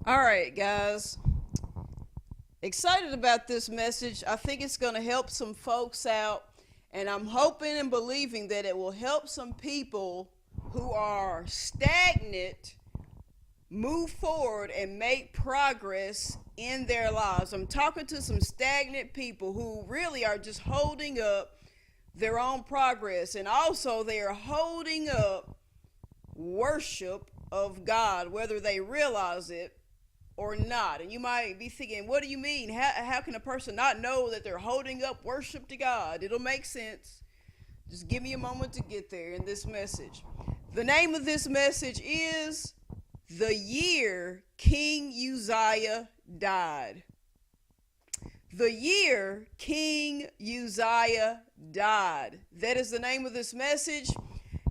All right, guys. Excited about this message. I think it's going to help some folks out, and I'm hoping and believing that it will help some people who are stagnant move forward and make progress in their lives. I'm talking to some stagnant people who really are just holding up their own progress, and also they are holding up worship of God, whether they realize it or not. And you might be thinking, what do you mean? How can a person not know that they're holding up worship to God? It'll make sense. Just give me a moment to get there in this message. The name of this message is The Year King Uzziah Died. The year King Uzziah died. That is the name of this message.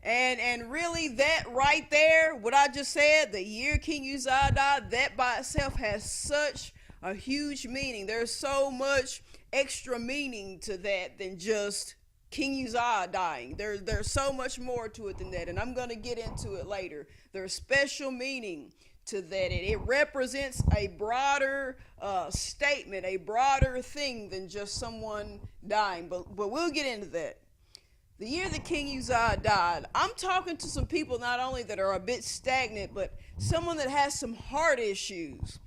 And really, that right there, what I just said, the year King Uzziah died, that by itself has such a huge meaning. There's so much extra meaning to that than just King Uzziah dying. There's so much more to it than that, and I'm going to get into it later. There's special meaning to that. It represents a broader statement, a broader thing than just someone dying. But we'll get into that. The year that King Uzziah died, I'm talking to some people not only that are a bit stagnant, but someone that has some heart issues.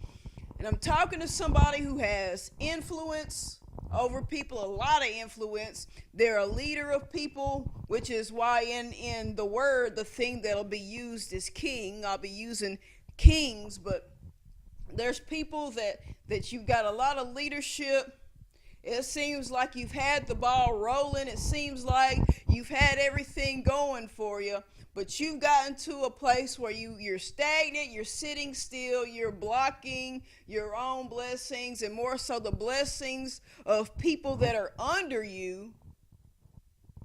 And I'm talking to somebody who has influence over people, a lot of influence. They're a leader of people, which is why in the word, the thing that'll be used is king. I'll be using kings, but there's people that you've got a lot of leadership. It seems like you've had the ball rolling. It seems like you've had everything going for you, but you've gotten to a place where you're stagnant, you're sitting still, you're blocking your own blessings, and more so the blessings of people that are under you.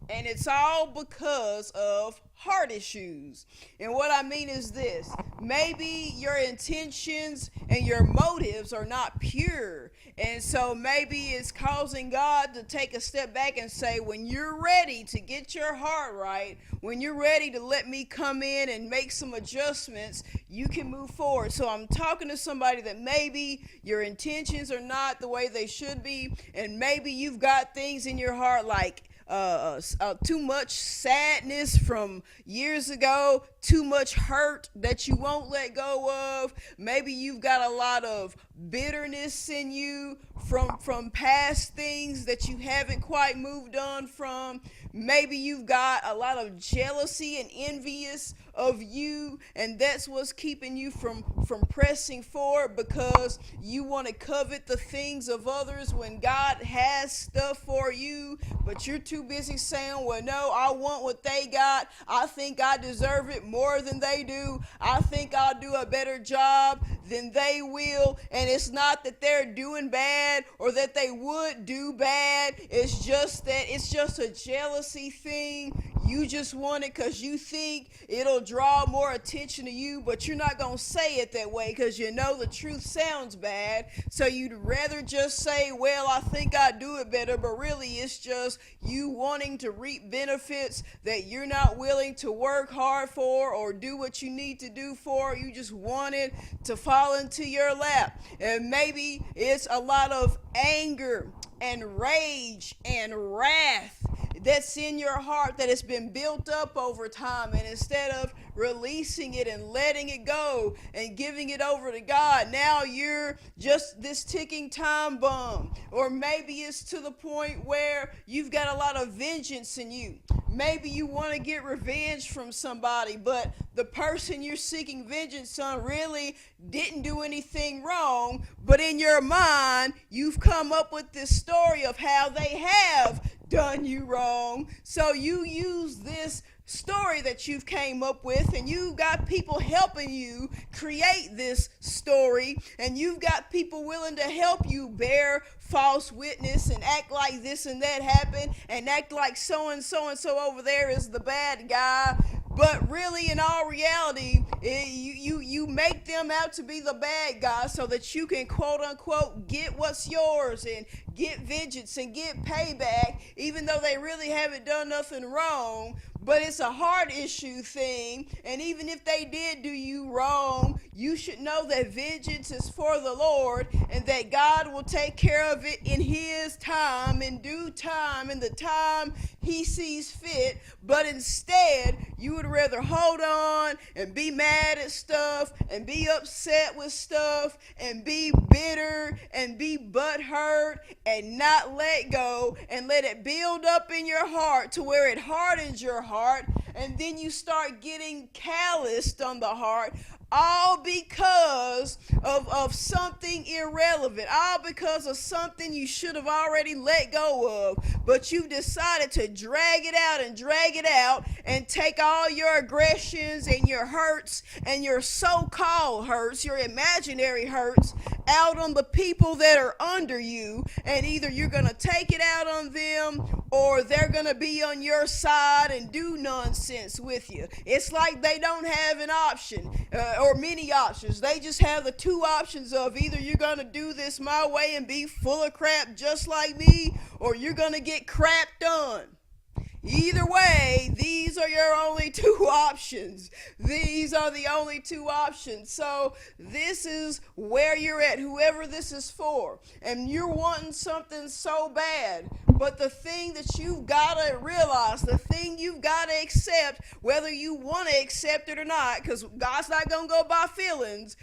And it's all because of heart issues. And what I mean is this: maybe your intentions and your motives are not pure. And so maybe it's causing God to take a step back and say, when you're ready to get your heart right, when you're ready to let me come in and make some adjustments, you can move forward. So I'm talking to somebody that maybe your intentions are not the way they should be, and maybe you've got things in your heart like too much sadness from years ago, too much hurt that you won't let go of. Maybe you've got a lot of bitterness in you from past things that you haven't quite moved on from. Maybe you've got a lot of jealousy and envious of you, and that's what's keeping you from pressing forward, because you want to covet the things of others when God has stuff for you, but you're too busy saying, well, no, I want what they got. I think I deserve it more than they do. I think I'll do a better job than they will. And it's not that they're doing bad or that they would do bad. It's just that it's just a jealousy thing. You just want it because you think it'll draw more attention to you, but you're not going to say it that way because you know the truth sounds bad. So you'd rather just say, well, I think I do it better, but really it's just you wanting to reap benefits that you're not willing to work hard for or do what you need to do for. You just want it to fall into your lap. And maybe it's a lot of anger and rage and wrath that's in your heart that has been built up over time, and instead of releasing it and letting it go and giving it over to God, now you're just this ticking time bomb. Or maybe it's to the point where you've got a lot of vengeance in you. Maybe you want to get revenge from somebody, but the person you're seeking vengeance on really didn't do anything wrong, but in your mind you've come up with this story of how they have done you wrong. So you use this story that you've came up with, and you've got people helping you create this story, and you've got people willing to help you bear false witness and act like this and that happened and act like so and so over there is the bad guy. But really, in all reality, you make them out to be the bad guy so that you can, quote unquote, get what's yours and get vengeance and get payback, even though they really haven't done nothing wrong. But it's a heart issue thing, and even if they did do you wrong, you should know that vengeance is for the Lord and that God will take care of it in his time, in due time, in the time he sees fit. But instead, you would rather hold on and be mad at stuff and be upset with stuff and be bitter and be butthurt and not let go and let it build up in your heart to where it hardens your heart, and then you start getting calloused on the heart, all because of something irrelevant, all because of something you should have already let go of, but you decided to drag it out and take all your aggressions and your hurts and your so-called hurts, your imaginary hurts, out on the people that are under you, and either you're going to take it out on them or they're going to be on your side and do nonsense with you. It's like they don't have an option or many options. They just have the two options of either you're going to do this my way and be full of crap just like me, or you're going to get crap done. Either way, these are your only two options. These are the only two options. So this is where you're at, whoever this is for. And you're wanting something so bad. But the thing that you've got to realize, the thing you've got to accept, whether you want to accept it or not, because God's not going to go by feelings,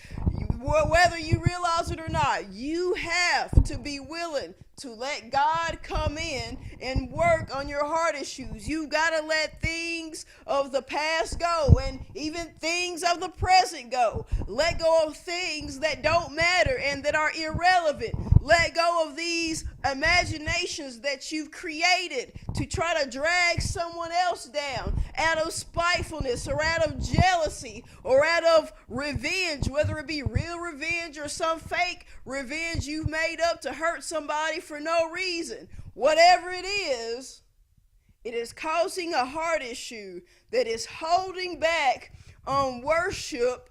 whether you realize it or not, you have to be willing to let God come in and work on your heart issues. You've got to let things of the past go and even things of the present go. Let go of things that don't matter and that are irrelevant. Let go of these imaginations that you've created to try to drag someone else down out of spitefulness or out of jealousy or out of revenge, whether it be real revenge or some fake revenge you've made up to hurt somebody for no reason. Whatever it is causing a heart issue that is holding back on worship,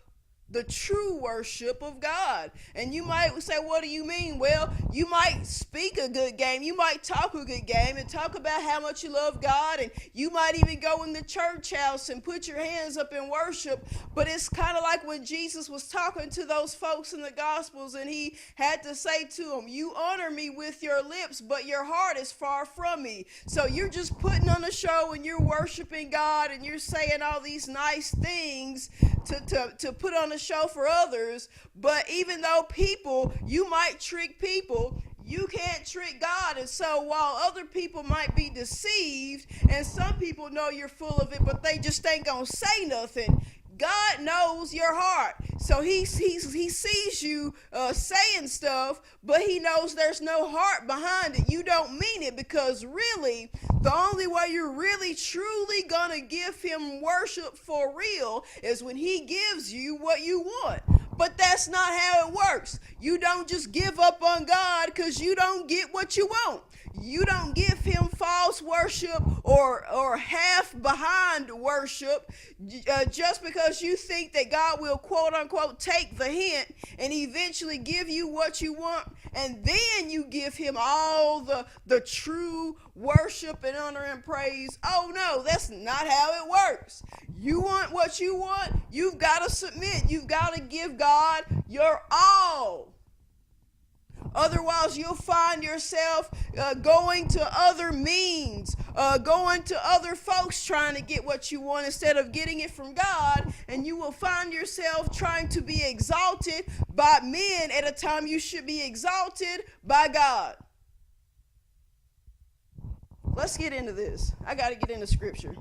the true worship of God. And you might say, what do you mean? Well, you might speak a good game. You might talk a good game and talk about how much you love God. And you might even go in the church house and put your hands up in worship. But it's kind of like when Jesus was talking to those folks in the Gospels and he had to say to them, you honor me with your lips, but your heart is far from me. So you're just putting on a show and you're worshiping God and you're saying all these nice things to put on a show for others. But even though you might trick people, you can't trick God. And so while other people might be deceived and some people know you're full of it, but they just ain't gonna say nothing, God knows your heart. So he sees you saying stuff, but he knows there's no heart behind it. You don't mean it, because really, the only way you're really truly going to give him worship for real is when he gives you what you want. But that's not how it works. You don't just give up on God because you don't get what you want. You don't give him false worship or half behind worship just because you think that God will quote unquote take the hint and eventually give you what you want, and then you give him all the true worship and honor and praise. Oh no, that's not how it works. You want what you want, you've got to submit. You've got to give God your all. Otherwise, you'll find yourself going to other means, going to other folks trying to get what you want instead of getting it from God. And you will find yourself trying to be exalted by men at a time you should be exalted by God. Let's get into this. I got to get into scripture.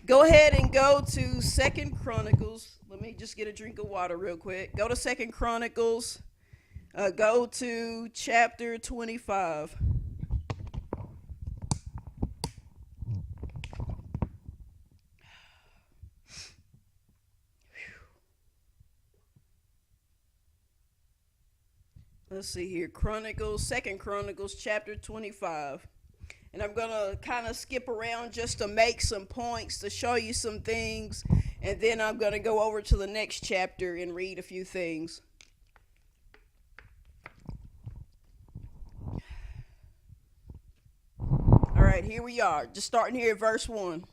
Go ahead and go to 2 Chronicles. Let me just get a drink of water real quick. Go to 2 Chronicles. Go to chapter 25. Let's see here. Chronicles, 2 Chronicles, chapter 25. And I'm going to kind of skip around just to make some points, to show you some things. And then I'm going to go over to the next chapter and read a few things. All right, here we are. Just starting here at verse 1.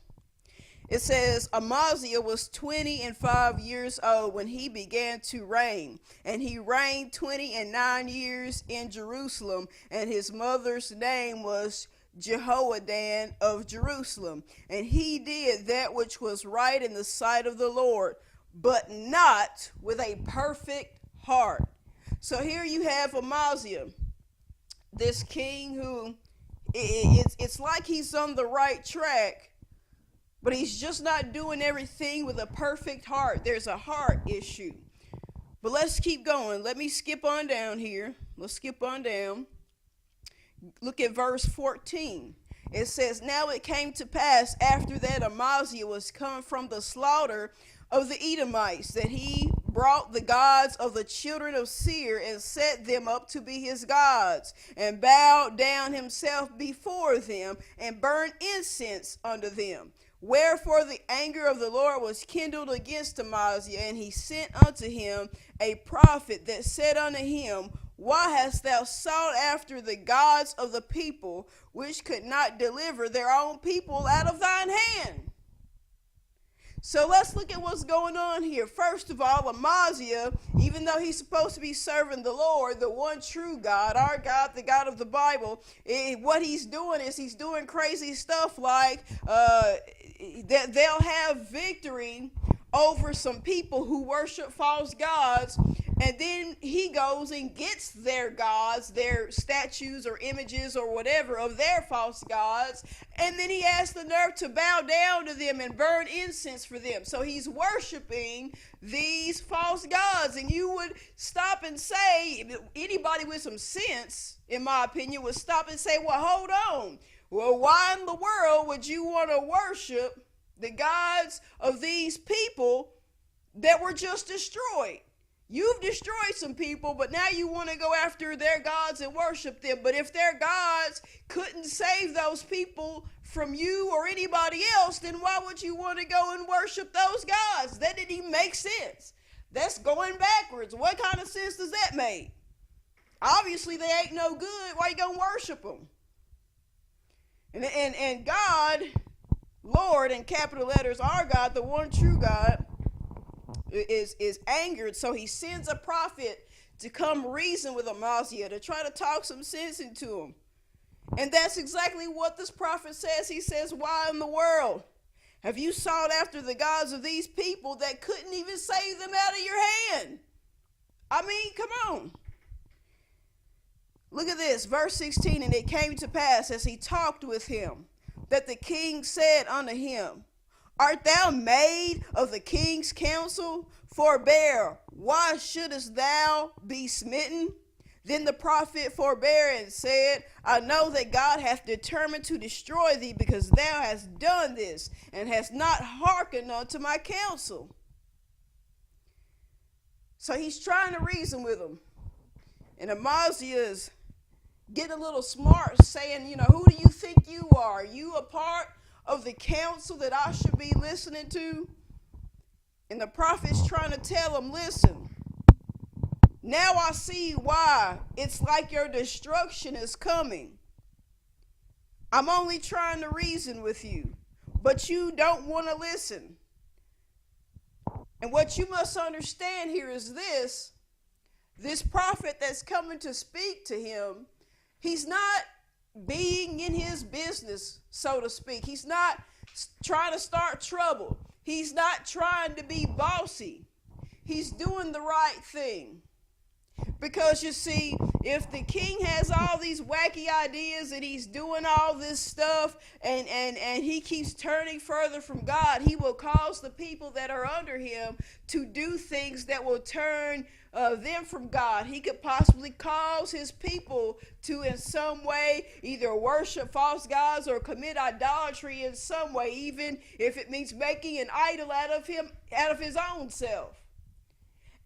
It says Amaziah was 25 years old when he began to reign, and he reigned 29 years in Jerusalem, and his mother's name was Jehoadan of Jerusalem. And he did that which was right in the sight of the Lord, but not with a perfect heart. So here you have Amaziah, this king who it's like he's on the right track, but he's just not doing everything with a perfect heart. There's a heart issue. But let's keep going. Let me skip on down here. Let's skip on down. Look at verse 14. It says, now it came to pass after that Amaziah was come from the slaughter of the Edomites, that he brought the gods of the children of Seir and set them up to be his gods, and bowed down himself before them, and burned incense unto them. Wherefore the anger of the Lord was kindled against Amaziah, and he sent unto him a prophet that said unto him, why hast thou sought after the gods of the people, which could not deliver their own people out of thine hand? So let's look at what's going on here. First of all, Amaziah, even though he's supposed to be serving the Lord, the one true God, our God, the God of the Bible, what he's doing is he's doing crazy stuff like that they'll have victory over some people who worship false gods, and then he goes and gets their gods, their statues or images or whatever of their false gods, and then he has the nerve to bow down to them and burn incense for them. So he's worshiping these false gods. And you would stop and say, anybody with some sense, in my opinion, would stop and say, well, hold on. Well, why in the world would you want to worship the gods of these people that were just destroyed? You've destroyed some people, but now you want to go after their gods and worship them. But if their gods couldn't save those people from you or anybody else, then why would you want to go and worship those gods? That didn't even make sense. That's going backwards. What kind of sense does that make? Obviously, they ain't no good. Why you going to worship them? And God, Lord, in capital letters, our God, the one true God, is angered. So he sends a prophet to come reason with Amaziah, to try to talk some sense into him. And that's exactly what this prophet says. He says, why in the world have you sought after the gods of these people that couldn't even save them out of your hand? I mean, come on. Look at this, verse 16. And it came to pass as he talked with him, that the king said unto him, art thou made of the king's counsel? Forbear, why shouldest thou be smitten? Then the prophet forbare and said, I know that God hath determined to destroy thee, because thou hast done this, and hast not hearkened unto my counsel. So he's trying to reason with him. And Amaziah is getting a little smart, saying, who do you think you are? Are you a part of the counsel that I should be listening to? And the prophet's trying to tell him, listen, now I see why it's like your destruction is coming. I'm only trying to reason with you, but you don't want to listen. And what you must understand here is this prophet that's coming to speak to him, he's not being in his business, so to speak. He's not trying to start trouble. He's not trying to be bossy. He's doing the right thing. Because you see, if the king has all these wacky ideas and he's doing all this stuff and he keeps turning further from God, he will cause the people that are under him to do things that will turn them from God. He could possibly cause his people to in some way either worship false gods or commit idolatry in some way, even if it means making an idol out of his own self.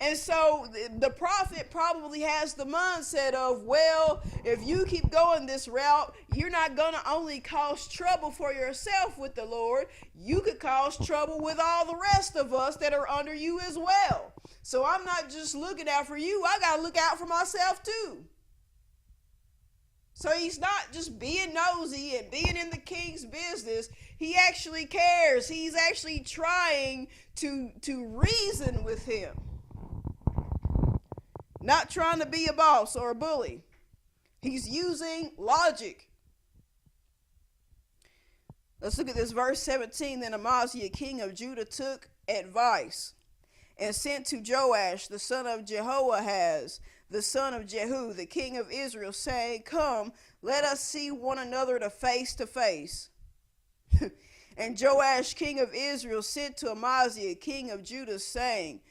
And so the prophet probably has the mindset of, well, if you keep going this route, you're not going to only cause trouble for yourself with the Lord, you could cause trouble with all the rest of us that are under you as well. So I'm not just looking out for you, I got to look out for myself too. So he's not just being nosy and being in the king's business. He actually cares. He's actually trying to reason with him. Not trying to be a boss or a bully. He's using logic. Let's look at this verse 17. Then Amaziah, king of Judah, took advice and sent to Joash, the son of Jehoahaz, the son of Jehu, the king of Israel, saying, Come, let us see one another to face. And Joash, king of Israel, sent to Amaziah, king of Judah, saying,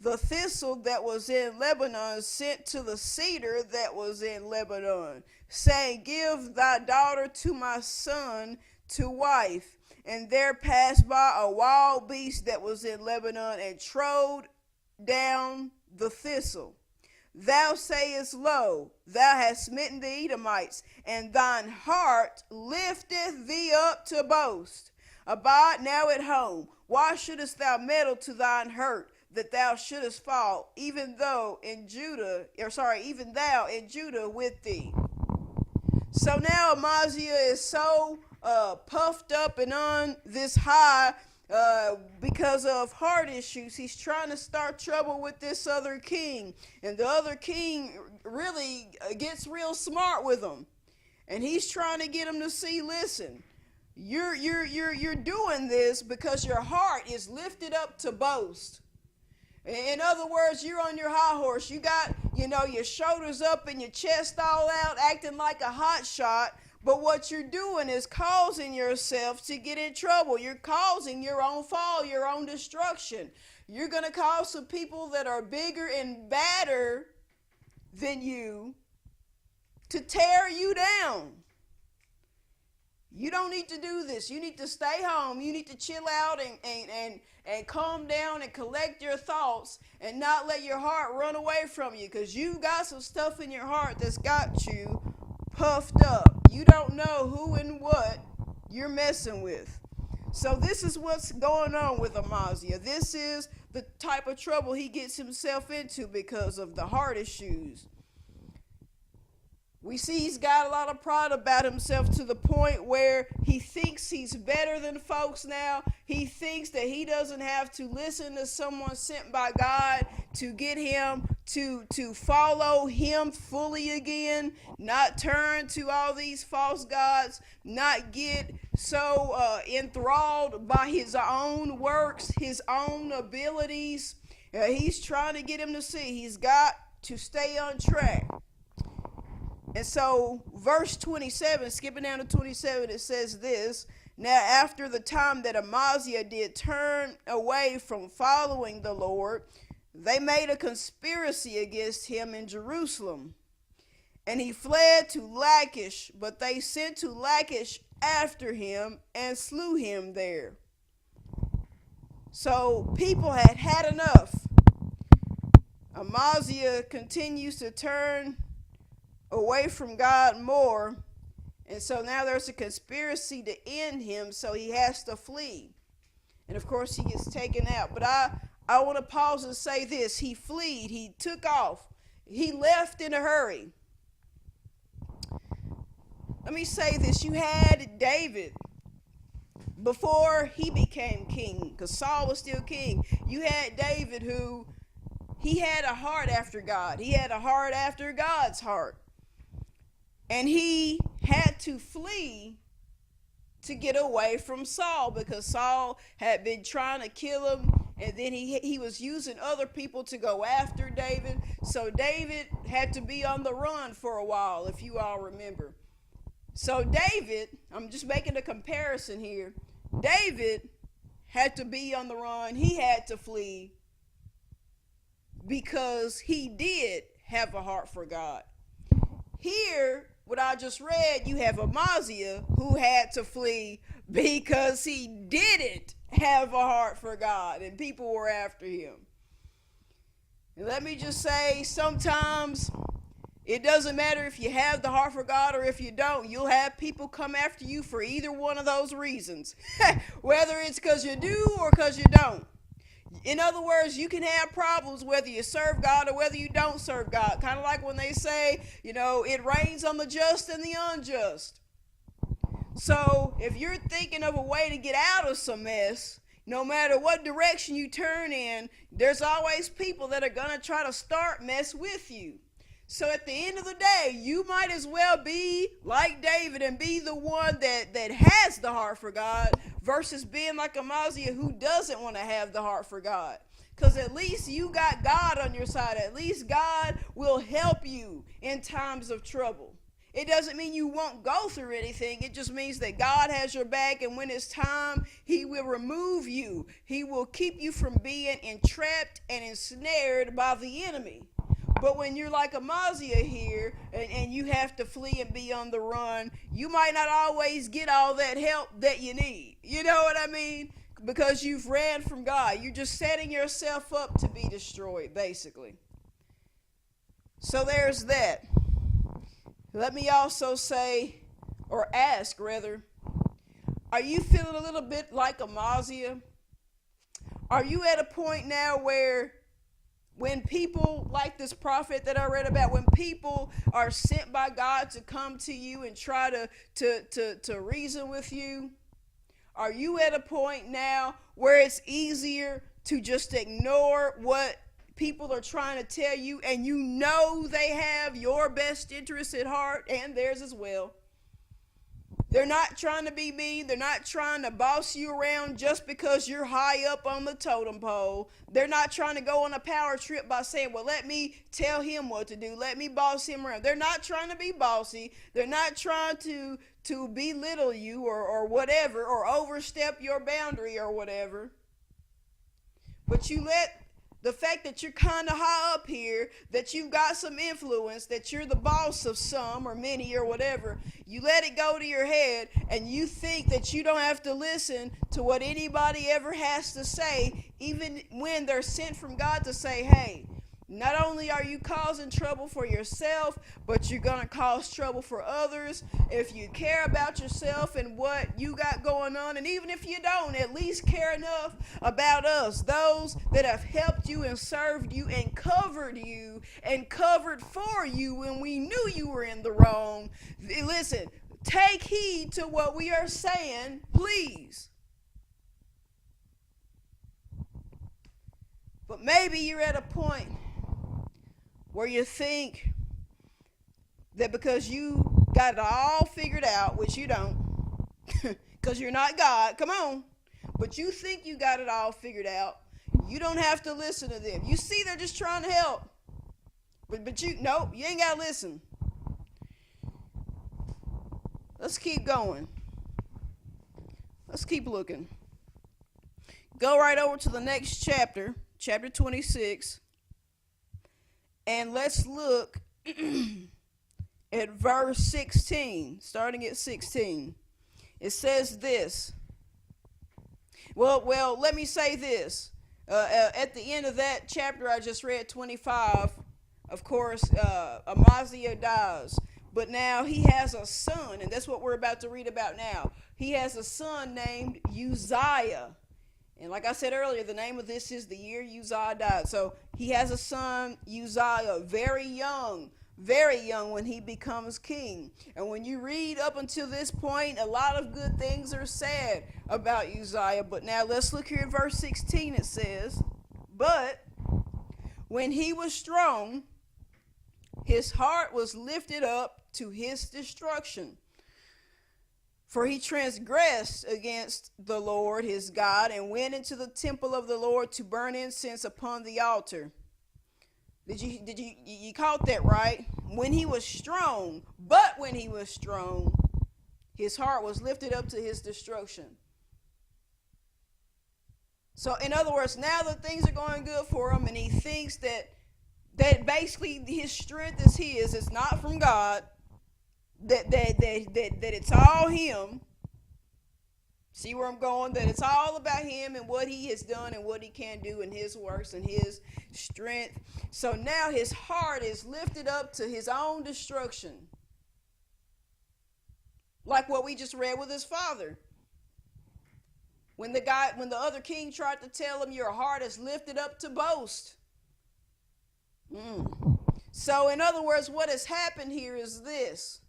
The thistle that was in Lebanon sent to the cedar that was in Lebanon, saying, Give thy daughter to my son to wife. And there passed by a wild beast that was in Lebanon, and trode down the thistle. Thou sayest, Lo, thou hast smitten the Edomites, and thine heart lifteth thee up to boast. Abide now at home. Why shouldest thou meddle to thine hurt, that thou shouldest fall, even thou in Judah with thee? So now Amaziah is so puffed up and on this high because of heart issues. He's trying to start trouble with this other king, and the other king really gets real smart with him, and he's trying to get him to see, listen, you're doing this because your heart is lifted up to boast. In other words, you're on your high horse. You got, your shoulders up and your chest all out, acting like a hot shot. But what you're doing is causing yourself to get in trouble. You're causing your own fall, your own destruction. You're going to cause some people that are bigger and badder than you to tear you down. You don't need to do this. You need to stay home. You need to chill out and calm down and collect your thoughts and not let your heart run away from you, because you got some stuff in your heart that's got you puffed up. You don't know who and what you're messing with. So this is what's going on with Amaziah. This is the type of trouble he gets himself into because of the heart issues. We see he's got a lot of pride about himself to the point where he thinks he's better than folks now. He thinks that he doesn't have to listen to someone sent by God to get him to follow him fully again, not turn to all these false gods, not get so enthralled by his own works, his own abilities. He's trying to get him to see he's got to stay on track. And so verse 27, skipping down to 27, it says this: Now after the time that Amaziah did turn away from following the Lord, they made a conspiracy against him in Jerusalem. And he fled to Lachish, but they sent to Lachish after him and slew him there. So people had had enough. Amaziah continues to turn away from God more, and so now there's a conspiracy to end him, so he has to flee. And of course he gets taken out. But I want to pause and say this: he fled, he took off, he left in a hurry. Let me say this: you had David before he became king, because Saul was still king. You had David, who he had a heart after God. He had a heart after God's heart. And he had to flee to get away from Saul, because Saul had been trying to kill him, and then he was using other people to go after David. So David had to be on the run for a while, if you all remember. So David, I'm just making a comparison here. David had to be on the run. He had to flee because he did have a heart for God. Here, what I just read, you have Amaziah, who had to flee because he didn't have a heart for God and people were after him. And let me just say, sometimes it doesn't matter if you have the heart for God or if you don't. You'll have people come after you for either one of those reasons, whether it's because you do or because you don't. In other words, you can have problems whether you serve God or whether you don't serve God. Kind of like when they say, it rains on the just and the unjust. So if you're thinking of a way to get out of some mess, no matter what direction you turn in, there's always people that are going to try to start mess with you. So at the end of the day, you might as well be like David and be the one that has the heart for God versus being like Uzziah who doesn't want to have the heart for God. Because at least you got God on your side. At least God will help you in times of trouble. It doesn't mean you won't go through anything. It just means that God has your back, and when it's time, he will remove you. He will keep you from being entrapped and ensnared by the enemy. But when you're like Uzziah here and you have to flee and be on the run, you might not always get all that help that you need. You know what I mean? Because you've ran from God. You're just setting yourself up to be destroyed, basically. So there's that. Let me also say, or ask rather, are you feeling a little bit like Uzziah? Are you at a point now where when people like this prophet that I read about, when people are sent by God to come to you and try to reason with you, are you at a point now where it's easier to just ignore what people are trying to tell you, and you know they have your best interests at heart and theirs as well? They're not trying to be mean. They're not trying to boss you around just because you're high up on the totem pole. They're not trying to go on a power trip by saying, well, let me tell him what to do. Let me boss him around. They're not trying to be bossy. They're not trying to belittle you or whatever, or overstep your boundary or whatever. But you let the fact that you're kind of high up here, that you've got some influence, that you're the boss of some or many or whatever, you let it go to your head and you think that you don't have to listen to what anybody ever has to say, even when they're sent from God to say, hey, not only are you causing trouble for yourself, but you're going to cause trouble for others. If you care about yourself and what you got going on, and even if you don't, at least care enough about us, those that have helped you and served you and covered for you when we knew you were in the wrong. Listen, take heed to what we are saying, please. But maybe you're at a point where you think that because you got it all figured out, which you don't, because you're not God, come on, but you think you got it all figured out, you don't have to listen to them. You see, they're just trying to help, but you ain't got to listen. Let's keep going. Let's keep looking. Go right over to the next chapter, chapter 26. And let's look at verse 16, starting at 16. It says this. Well, let me say this. At the end of that chapter I just read, 25, of course, Uzziah dies. But now he has a son, and that's what we're about to read about now. He has a son named Uzziah. And like I said earlier, the name of this is the year Uzziah died. So he has a son, Uzziah, very young when he becomes king. And when you read up until this point, a lot of good things are said about Uzziah. But now let's look here at verse 16. It says, but when he was strong, his heart was lifted up to his destruction. For he transgressed against the Lord his God and went into the temple of the Lord to burn incense upon the altar. Did you caught that, right? When he was strong, but when he was strong, his heart was lifted up to his destruction. So in other words, now that things are going good for him and he thinks that basically his strength is his, it's not from God, that it's all him. See where I'm going? That it's all about him and what he has done and what he can do and his works and his strength. So now his heart is lifted up to his own destruction. Like what we just read with his father. When the other king tried to tell him, your heart is lifted up to boast. So in other words, what has happened here is this.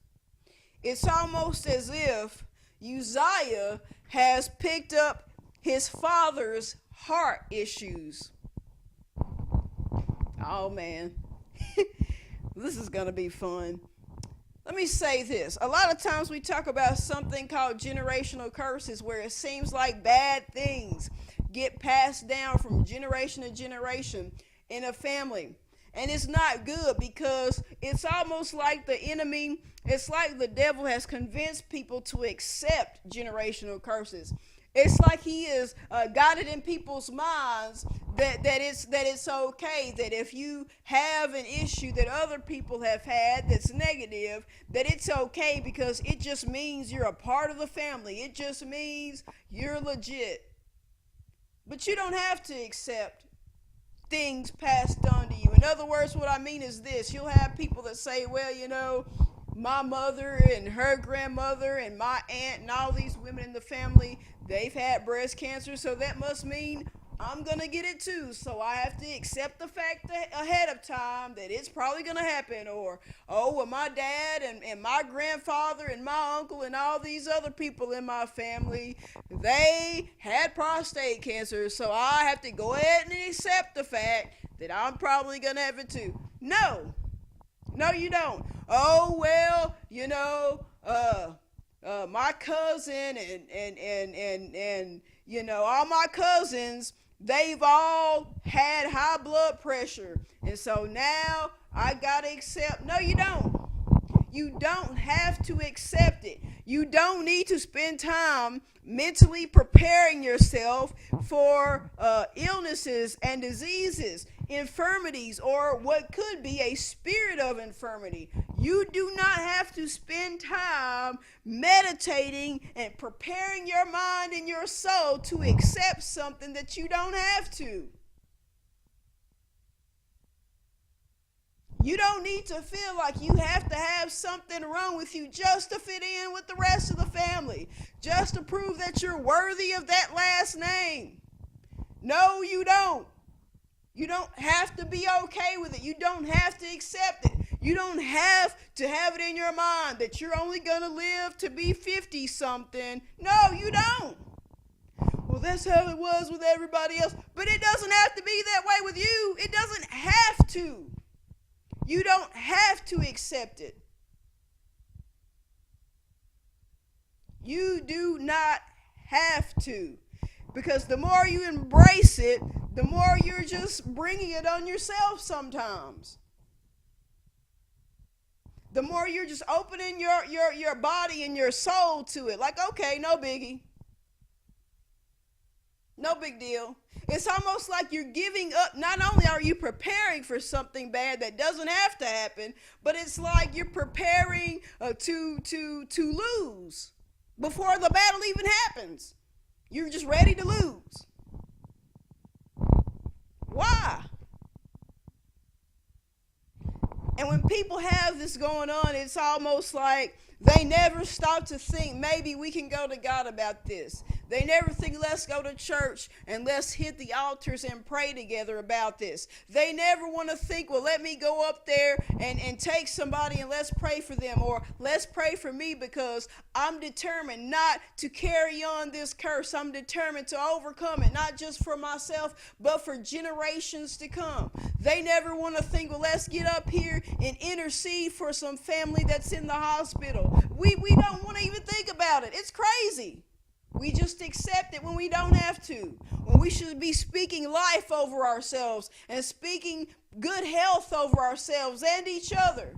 It's almost as if Uzziah has picked up his father's heart issues. Oh man, this is going to be fun. Let me say this. A lot of times we talk about something called generational curses, where it seems like bad things get passed down from generation to generation in a family. And it's not good, because it's almost like the enemy, it's like the devil has convinced people to accept generational curses. It's like he has got it in people's minds that it's okay, that if you have an issue that other people have had that's negative, that it's okay because it just means you're a part of the family. It just means you're legit. But you don't have to accept things passed on to you. In other words, what I mean is this. You'll have people that say, well, you know, my mother and her grandmother and my aunt and all these women in the family, they've had breast cancer, so that must mean I'm going to get it too. So I have to accept the fact that ahead of time that it's probably going to happen. Or, oh, well, my dad and my grandfather and my uncle and all these other people in my family, they had prostate cancer, so I have to go ahead and accept the fact that I'm probably going to have it too. No, you don't. Oh, well, you know, my cousin and you know, all my cousins, they've all had high blood pressure, and so now I gotta accept. No, you don't. You don't have to accept it. You don't need to spend time mentally preparing yourself for illnesses and diseases, infirmities, or what could be a spirit of infirmity. You do not have to spend time meditating and preparing your mind and your soul to accept something that you don't have to. You don't need to feel like you have to have something wrong with you just to fit in with the rest of the family, just to prove that you're worthy of that last name. No, you don't. You don't have to be okay with it. You don't have to accept it. You don't have to have it in your mind that you're only going to live to be 50 something. No, you don't. Well, that's how it was with everybody else. But it doesn't have to be that way with you. It doesn't have to. You don't have to accept it. You do not have to. Because the more you embrace it, the more you're just bringing it on yourself sometimes. The more you're just opening your body and your soul to it. Like, okay, no biggie. No big deal. It's almost like you're giving up. Not only are you preparing for something bad that doesn't have to happen, but it's like you're preparing to lose before the battle even happens. You're just ready to lose. Why? And when people have this going on, it's almost like they never stop to think, maybe we can go to God about this. They never think, let's go to church and let's hit the altars and pray together about this. They never want to think, well, let me go up there and take somebody and let's pray for them, or let's pray for me because I'm determined not to carry on this curse. I'm determined to overcome it, not just for myself, but for generations to come. They never want to think, well, let's get up here and intercede for some family that's in the hospital. We don't want to even think about it. It's crazy. We just accept it when we don't have to. When we should be speaking life over ourselves and speaking good health over ourselves and each other.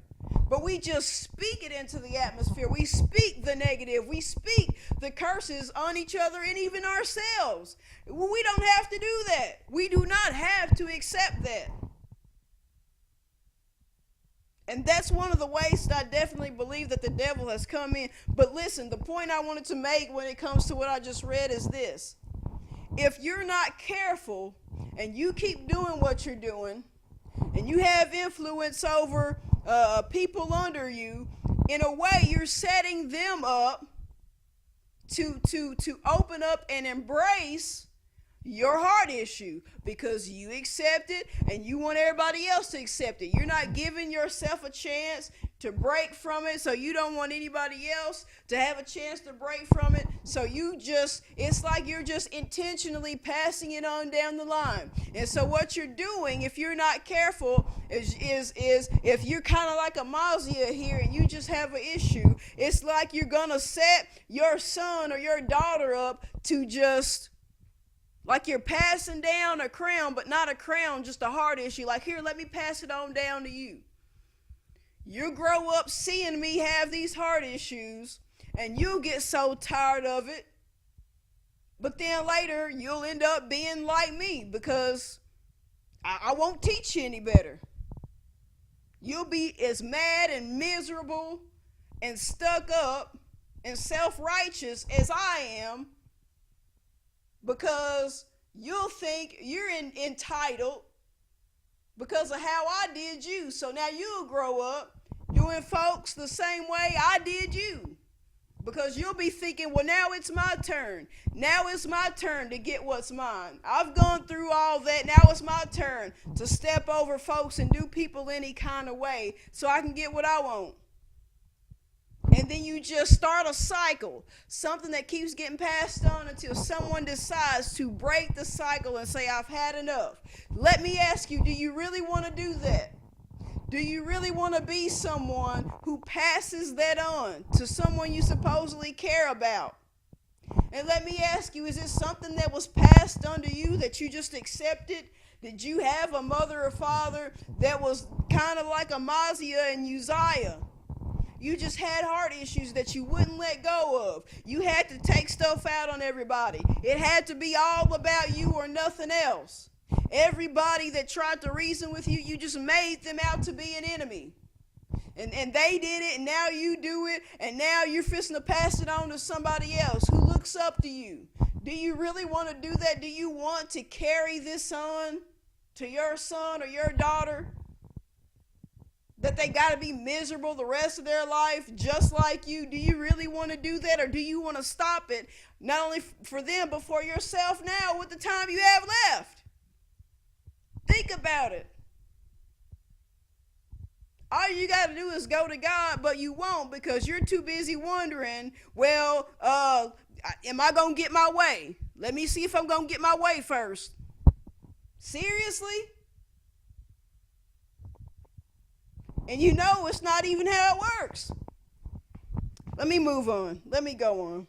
But we just speak it into the atmosphere. We speak the negative. We speak the curses on each other and even ourselves. We don't have to do that. We do not have to accept that. And that's one of the ways that I definitely believe that the devil has come in. But listen, the point I wanted to make when it comes to what I just read is this. If you're not careful and you keep doing what you're doing, and you have influence over people under you, in a way you're setting them up to open up and embrace your heart issue, because you accept it and you want everybody else to accept it. You're not giving yourself a chance to break from it, so you don't want anybody else to have a chance to break from it. So it's like you're just intentionally passing it on down the line. And so what you're doing, if you're not careful, is if you're kind of like a Uzziah here and you just have an issue, it's like you're gonna set your son or your daughter up to just, like you're passing down a crown, but not a crown, just a heart issue. Like, here, let me pass it on down to you. You grow up seeing me have these heart issues, and you'll get so tired of it. But then later, you'll end up being like me, because I won't teach you any better. You'll be as mad and miserable and stuck up and self-righteous as I am, because you'll think you're entitled because of how I did you. So now you'll grow up doing folks the same way I did you, because you'll be thinking, well, now it's my turn. Now it's my turn to get what's mine. I've gone through all that. Now it's my turn to step over folks and do people any kind of way so I can get what I want. And then you just start a cycle, something that keeps getting passed on until someone decides to break the cycle and say, I've had enough. Let me ask you, do you really want to do that? Do you really want to be someone who passes that on to someone you supposedly care about? And let me ask you, is it something that was passed on to you that you just accepted? Did you have a mother or father that was kind of like Uzziah and Uzziah? You just had heart issues that you wouldn't let go of. You had to take stuff out on everybody. It had to be all about you or nothing else. Everybody that tried to reason with you, you just made them out to be an enemy. And they did it, and now you do it, and now you're fixing to pass it on to somebody else who looks up to you. Do you really want to do that? Do you want to carry this on to your son or your daughter? That they got to be miserable the rest of their life just like you? Do you really want to do that, or do you want to stop it, not only for them but for yourself now with the time you have left? Think about it. All you got to do is go to God, but you won't, because you're too busy wondering, well, am I going to get my way? Let me see if I'm going to get my way first. Seriously? And you know it's not even how it works. Let me move on. Let me go on.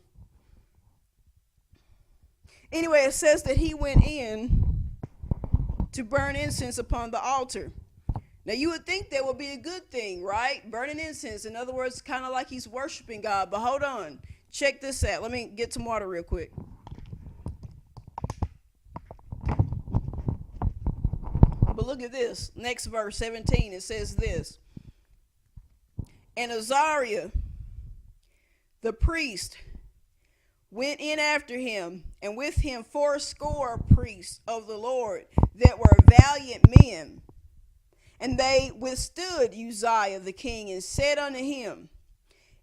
Anyway, it says that he went in to burn incense upon the altar. Now, you would think that would be a good thing, right? Burning incense. In other words, kind of like he's worshiping God. But hold on. Check this out. Let me get some water real quick. But look at this. Next verse, 17. It says this. And Uzziah, the priest, went in after him, and with him 80 priests of the Lord that were valiant men. And they withstood Uzziah the king, and said unto him,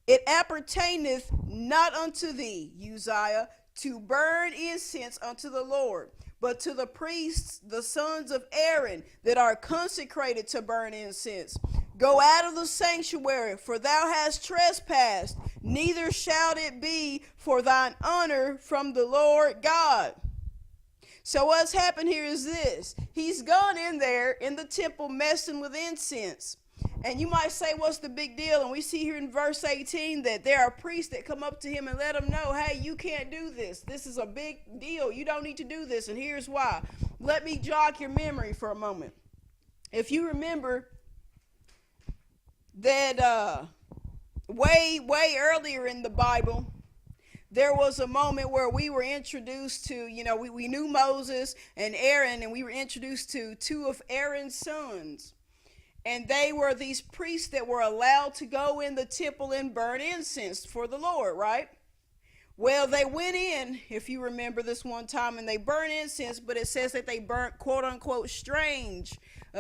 It appertaineth not unto thee, Uzziah, to burn incense unto the Lord, but to the priests, the sons of Aaron, that are consecrated to burn incense. Go out of the sanctuary, for thou hast trespassed, neither shall it be for thine honor from the Lord God. So what's happened here is this. He's gone in there in the temple messing with incense. And you might say, what's the big deal? And we see here in verse 18 that there are priests that come up to him and let him know, hey, you can't do this. This is a big deal. You don't need to do this. And here's why. Let me jog your memory for a moment. If you remember that way earlier in the Bible, there was a moment where we were introduced to, we knew Moses and Aaron, and we were introduced to two of Aaron's sons. And they were these priests that were allowed to go in the temple and burn incense for the Lord, right? Well, they went in, if you remember this one time, and they burned incense, but it says that they burnt quote unquote strange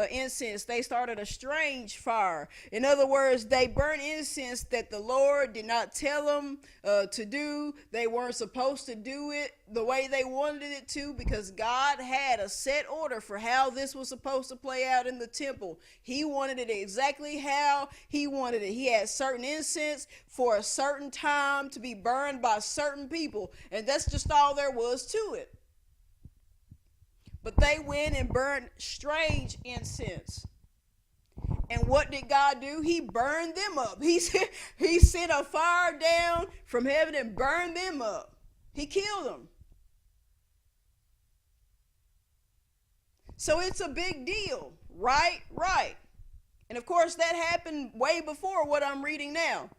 incense. They started a strange fire. In other words, they burnt incense that the Lord did not tell them to do. They weren't supposed to do it the way they wanted it to, because God had a set order for how this was supposed to play out in the temple. He wanted it exactly how he wanted it. He had certain incense for a certain time to be burned by certain people, and that's just all there was to it. But they went and burned strange incense. And what did God do? He burned them up. He sent a fire down from heaven and burned them up. He killed them. So it's a big deal, right? Right. And of course that happened way before what I'm reading now.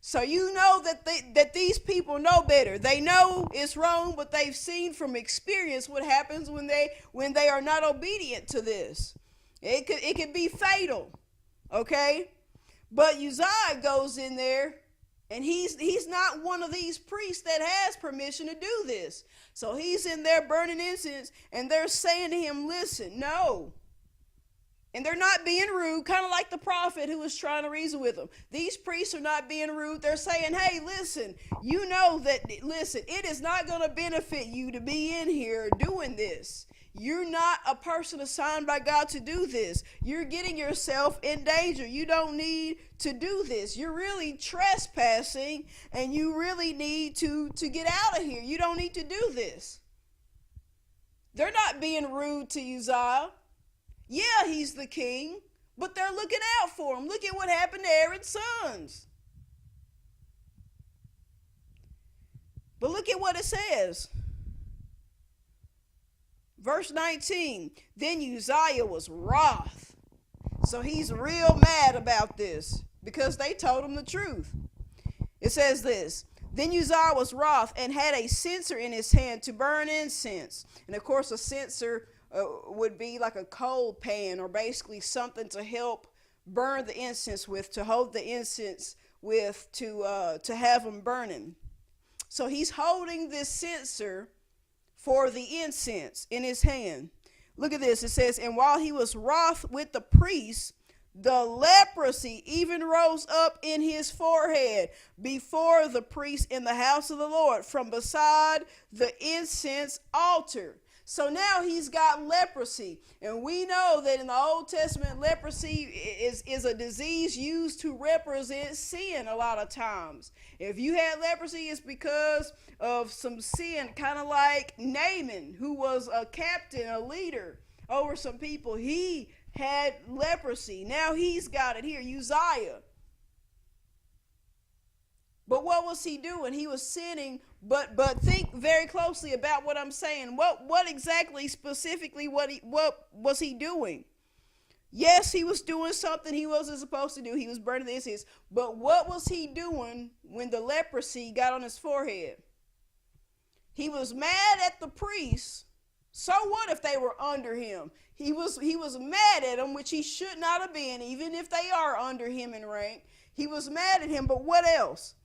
So you know that these people know better. They know it's wrong, but they've seen from experience what happens when they are not obedient to this. It could be fatal, okay? But Uzziah goes in there, and he's not one of these priests that has permission to do this. So he's in there burning incense, and they're saying to him, "Listen, no." And they're not being rude, kind of like the prophet who was trying to reason with them. These priests are not being rude. They're saying, "Hey, listen, you know that, listen, it is not going to benefit you to be in here doing this. You're not a person assigned by God to do this. You're getting yourself in danger. You don't need to do this. You're really trespassing, and you really need to get out of here. You don't need to do this." They're not being rude to Uzziah. Yeah, he's the king, but they're looking out for him. Look at what happened to Aaron's sons. But look at what it says. Verse 19, then Uzziah was wroth. So he's real mad about this because they told him the truth. It says this, then Uzziah was wroth and had a censer in his hand to burn incense. And of course a censer would be like a coal pan, or basically something to help burn the incense with, to hold the incense with, to have them burning. So he's holding this censer for the incense in his hand. Look at this. It says, and while he was wroth with the priests, the leprosy even rose up in his forehead before the priest in the house of the Lord from beside the incense altar. So now he's got leprosy. And we know that in the Old Testament, leprosy is a disease used to represent sin a lot of times. If you had leprosy, it's because of some sin, kind of like Naaman, who was a captain, a leader over some people. He had leprosy. Now he's got it here, Uzziah. But what was he doing? He was sinning, but think very closely about what I'm saying. What exactly, specifically, what was he doing? Yes, he was doing something he wasn't supposed to do. He was burning the incense. But what was he doing when the leprosy got on his forehead? He was mad at the priests. So what if they were under him? He was mad at them, which he should not have been, even if they are under him in rank. He was mad at him, but what else?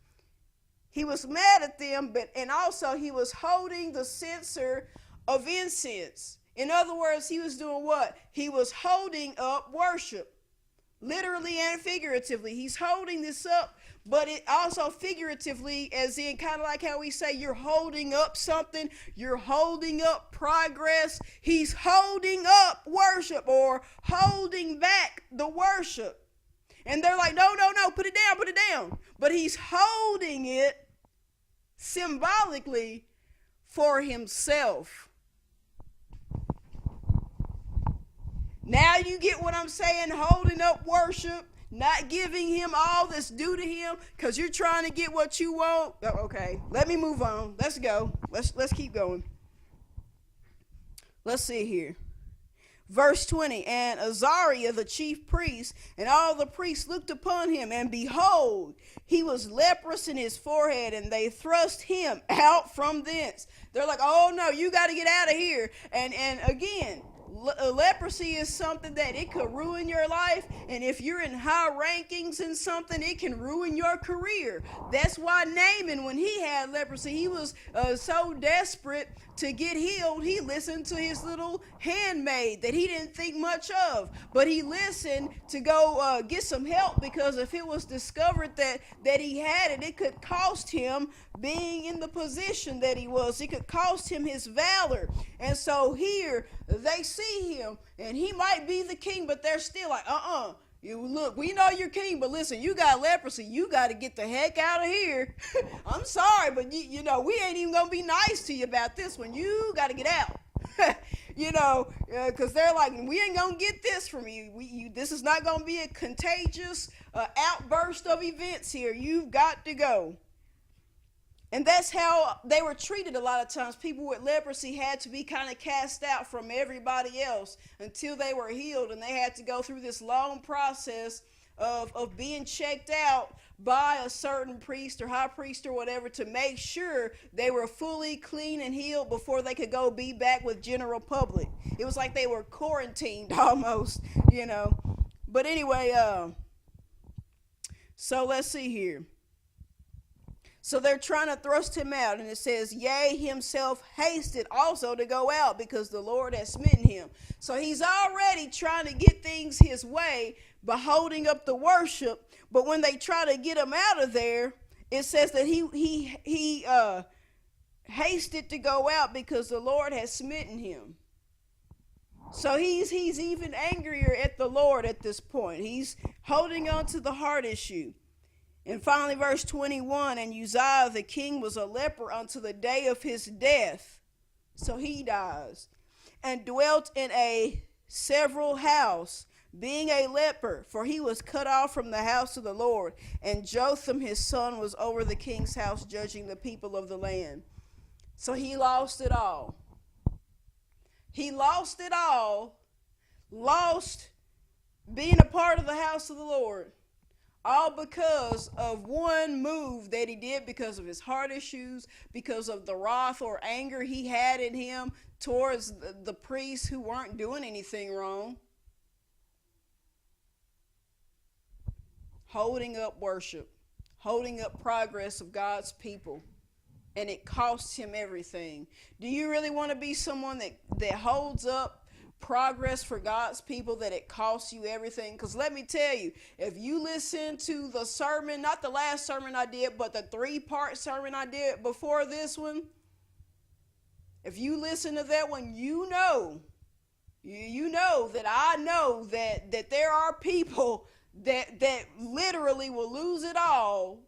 He was mad at them, and also he was holding the censer of incense. In other words, he was doing what? He was holding up worship, literally and figuratively. He's holding this up, but it also figuratively, as in kind of like how we say you're holding up something, you're holding up progress. He's holding up worship, or holding back the worship. And they're like, no, put it down. But he's holding it symbolically for himself. Now you get what I'm saying, holding up worship, not giving him all that's due to him because you're trying to get what you want. Oh, okay, let me move on. Let's go. Let's keep going. Let's see here. Verse 20, and Azariah the chief priest and all the priests looked upon him, and behold, he was leprous in his forehead, and they thrust him out from thence. They're like, oh no, you got to get out of here. And again, Leprosy is something that it could ruin your life, and if you're in high rankings in something, it can ruin your career. That's why Naaman, when he had leprosy, he was so desperate to get healed, he listened to his little handmaid that he didn't think much of, but he listened to go get some help, because if it was discovered that he had it, it could cost him being in the position that he was. It could cost him his valor. And so here they see him, and he might be the king, but they're still like, you look, we know you're king, but listen, you got leprosy. You got to get the heck out of here. I'm sorry, but you know, we ain't even gonna be nice to you about this one. You got to get out. Because they're like, we ain't gonna get this from you. This is not gonna be a contagious outburst of events here. You've got to go. And that's how they were treated a lot of times. People with leprosy had to be kind of cast out from everybody else until they were healed. And they had to go through this long process of being checked out by a certain priest or high priest or whatever to make sure they were fully clean and healed before they could go be back with general public. It was like they were quarantined almost, But anyway, so let's see here. So they're trying to thrust him out, and it says, yea, himself hasted also to go out, because the Lord has smitten him. So he's already trying to get things his way by holding up the worship. But when they try to get him out of there, it says that he hasted to go out because the Lord has smitten him. So he's even angrier at the Lord at this point. He's holding on to the heart issue. And finally, verse 21, and Uzziah the king was a leper unto the day of his death. So he dies. And dwelt in a several house, being a leper, for he was cut off from the house of the Lord. And Jotham his son was over the king's house, judging the people of the land. So he lost it all. He lost it all. Lost being a part of the house of the Lord. All because of one move that he did, because of his heart issues, because of the wrath or anger he had in him towards the priests who weren't doing anything wrong. Holding up worship, holding up progress of God's people, and it costs him everything. Do you really want to be someone that holds up progress for God's people, that it costs you everything? Because let me tell you, if you listen to the sermon, not the last sermon I did, but the 3-part sermon I did before this one, if you listen to that one, you know that I know that there are people that literally will lose it all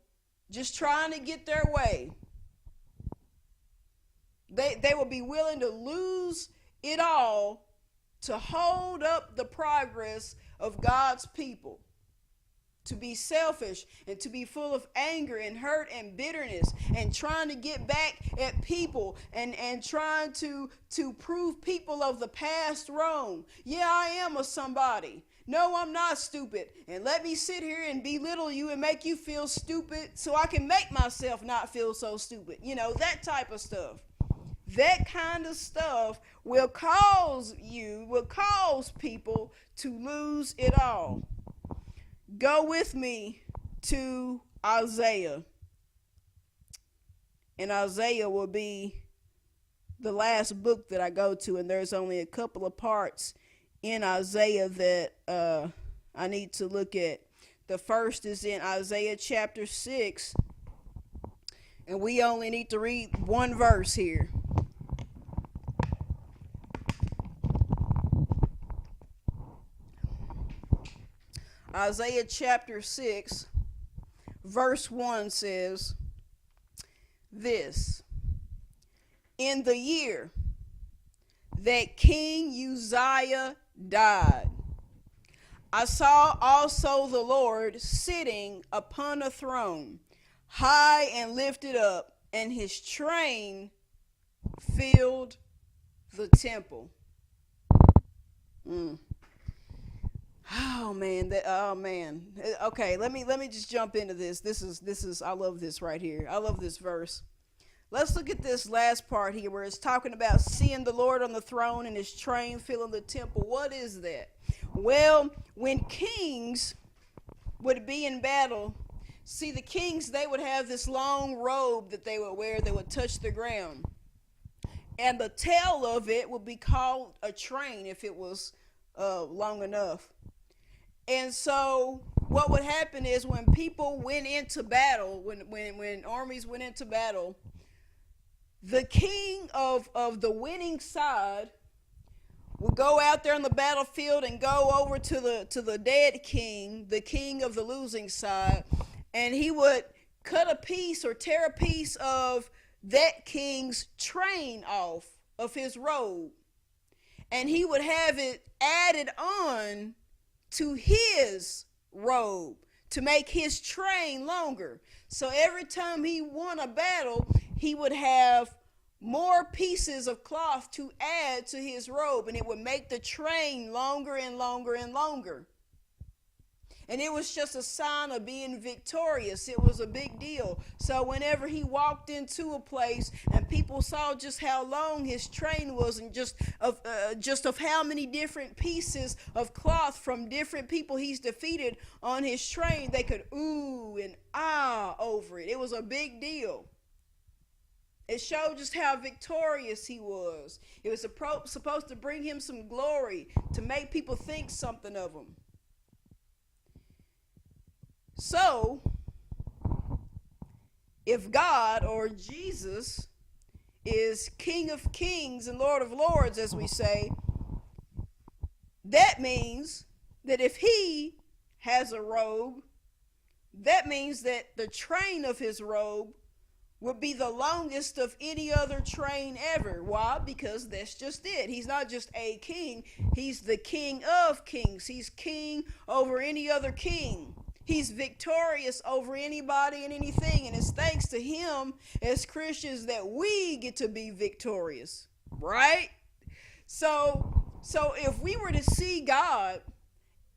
just trying to get their way. They will be willing to lose it all to hold up the progress of God's people, to be selfish and to be full of anger and hurt and bitterness and trying to get back at people and trying to prove people of the past wrong. Yeah, I am a somebody. No, I'm not stupid. And let me sit here and belittle you and make you feel stupid so I can make myself not feel so stupid. That type of stuff. That kind of stuff will cause people to lose it all. Go with me to Isaiah. And Isaiah will be the last book that I go to, and there's only a couple of parts in Isaiah that I need to look at. The first is in Isaiah chapter 6, and we only need to read one verse here. Isaiah chapter 6, verse 1 says this: in the year that King Uzziah died, I saw also the Lord sitting upon a throne, high and lifted up, and his train filled the temple. Oh man. Okay, let me just jump into this. This is I love this right here. I love this verse. Let's look at this last part here where it's talking about seeing the Lord on the throne and his train filling the temple. What is that? Well, when kings would be in battle, see, the kings, they would have this long robe that they would wear that would touch the ground. And the tail of it would be called a train if it was long enough. And so what would happen is when people went into battle, when armies went into battle, the king of the winning side would go out there on the battlefield and go over to the dead king, the king of the losing side, and he would cut a piece or tear a piece of that king's train off of his robe, and he would have it added on to his robe to make his train longer. So every time he won a battle, he would have more pieces of cloth to add to his robe, and it would make the train longer and longer and longer. And it was just a sign of being victorious. It was a big deal. So whenever he walked into a place and people saw just how long his train was, and just of how many different pieces of cloth from different people he's defeated on his train, they could ooh and ah over it. It was a big deal. It showed just how victorious he was. It was supposed to bring him some glory, to make people think something of him. So, if God or Jesus is King of Kings and Lord of Lords, as we say, that means that if he has a robe, that means that the train of his robe would be the longest of any other train ever. Why? Because that's just it. He's not just a king. He's the King of Kings. He's king over any other king. He's victorious over anybody and anything. And it's thanks to him as Christians that we get to be victorious. Right? So if we were to see God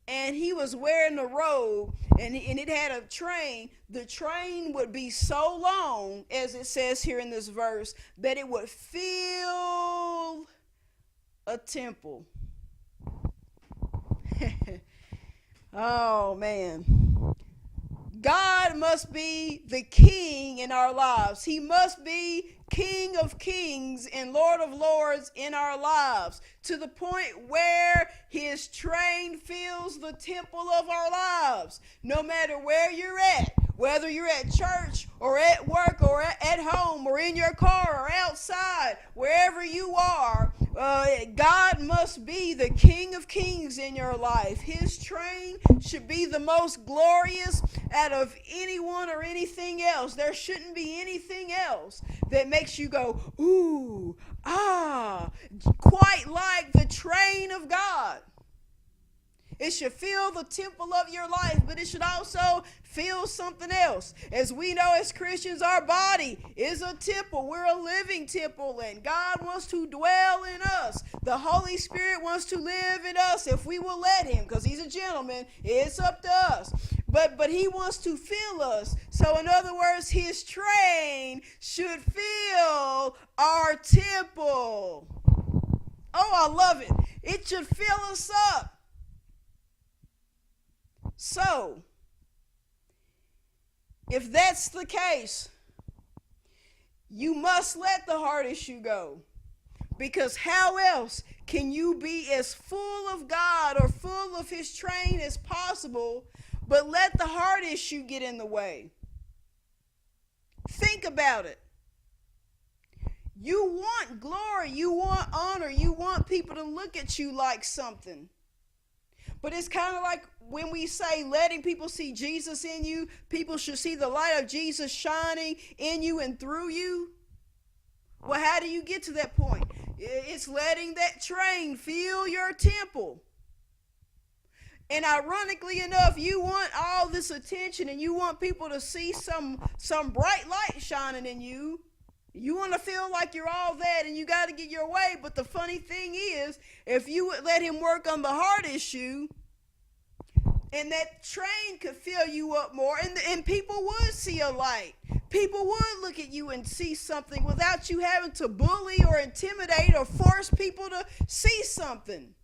and he was wearing a robe and it had a train, the train would be so long, as it says here in this verse, that it would fill a temple. Oh, man. God must be the king in our lives. He must be King of Kings and Lord of Lords in our lives, to the point where his train fills the temple of our lives. No matter where you're at, whether you're at church or at work or at home or in your car or outside, wherever you are, God must be the King of Kings in your life. His train should be the most glorious out of anyone or anything else. There shouldn't be anything else that makes you go, ooh, ah, quite like the train of God. It should fill the temple of your life, but it should also fill something else. As we know as Christians, our body is a temple. We're a living temple, and God wants to dwell in us. The Holy Spirit wants to live in us if we will let him, because he's a gentleman. It's up to us. But he wants to fill us. So in other words, his train should fill our temple. Oh, I love it. It should fill us up. So, if that's the case, you must let the heart issue go. Because how else can you be as full of God or full of his train as possible, but let the heart issue get in the way? Think about it. You want glory, you want honor, you want people to look at you like something. But it's kind of like when we say letting people see Jesus in you, people should see the light of Jesus shining in you and through you. Well, how do you get to that point? It's letting that train fill your temple. And ironically enough, you want all this attention and you want people to see some bright light shining in you. You want to feel like you're all that and you got to get your way. But the funny thing is, if you would let him work on the heart issue, and that train could fill you up more, and people would see a light. people would look at you and see something without you having to bully or intimidate or force people to see something.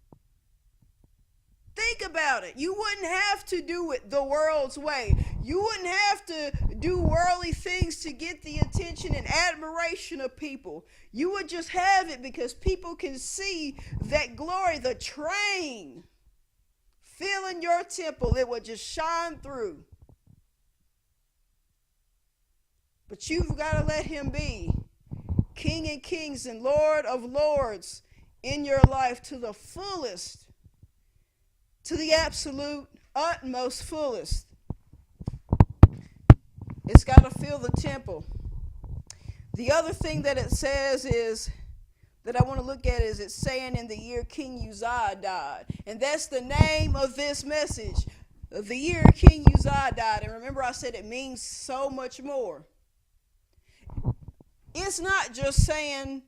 Think about it. You wouldn't have to do it the world's way. You wouldn't have to do worldly things to get the attention and admiration of people. You would just have it because people can see that glory, the train filling your temple. It would just shine through. But you've got to let him be King of Kings and Lord of Lords in your life to the fullest. To the absolute, utmost fullest. It's got to fill the temple. The other thing that it says is, that I want to look at is it's saying in the year King Uzziah died. And that's the name of this message. The year King Uzziah died. And remember I said it means so much more. It's not just saying,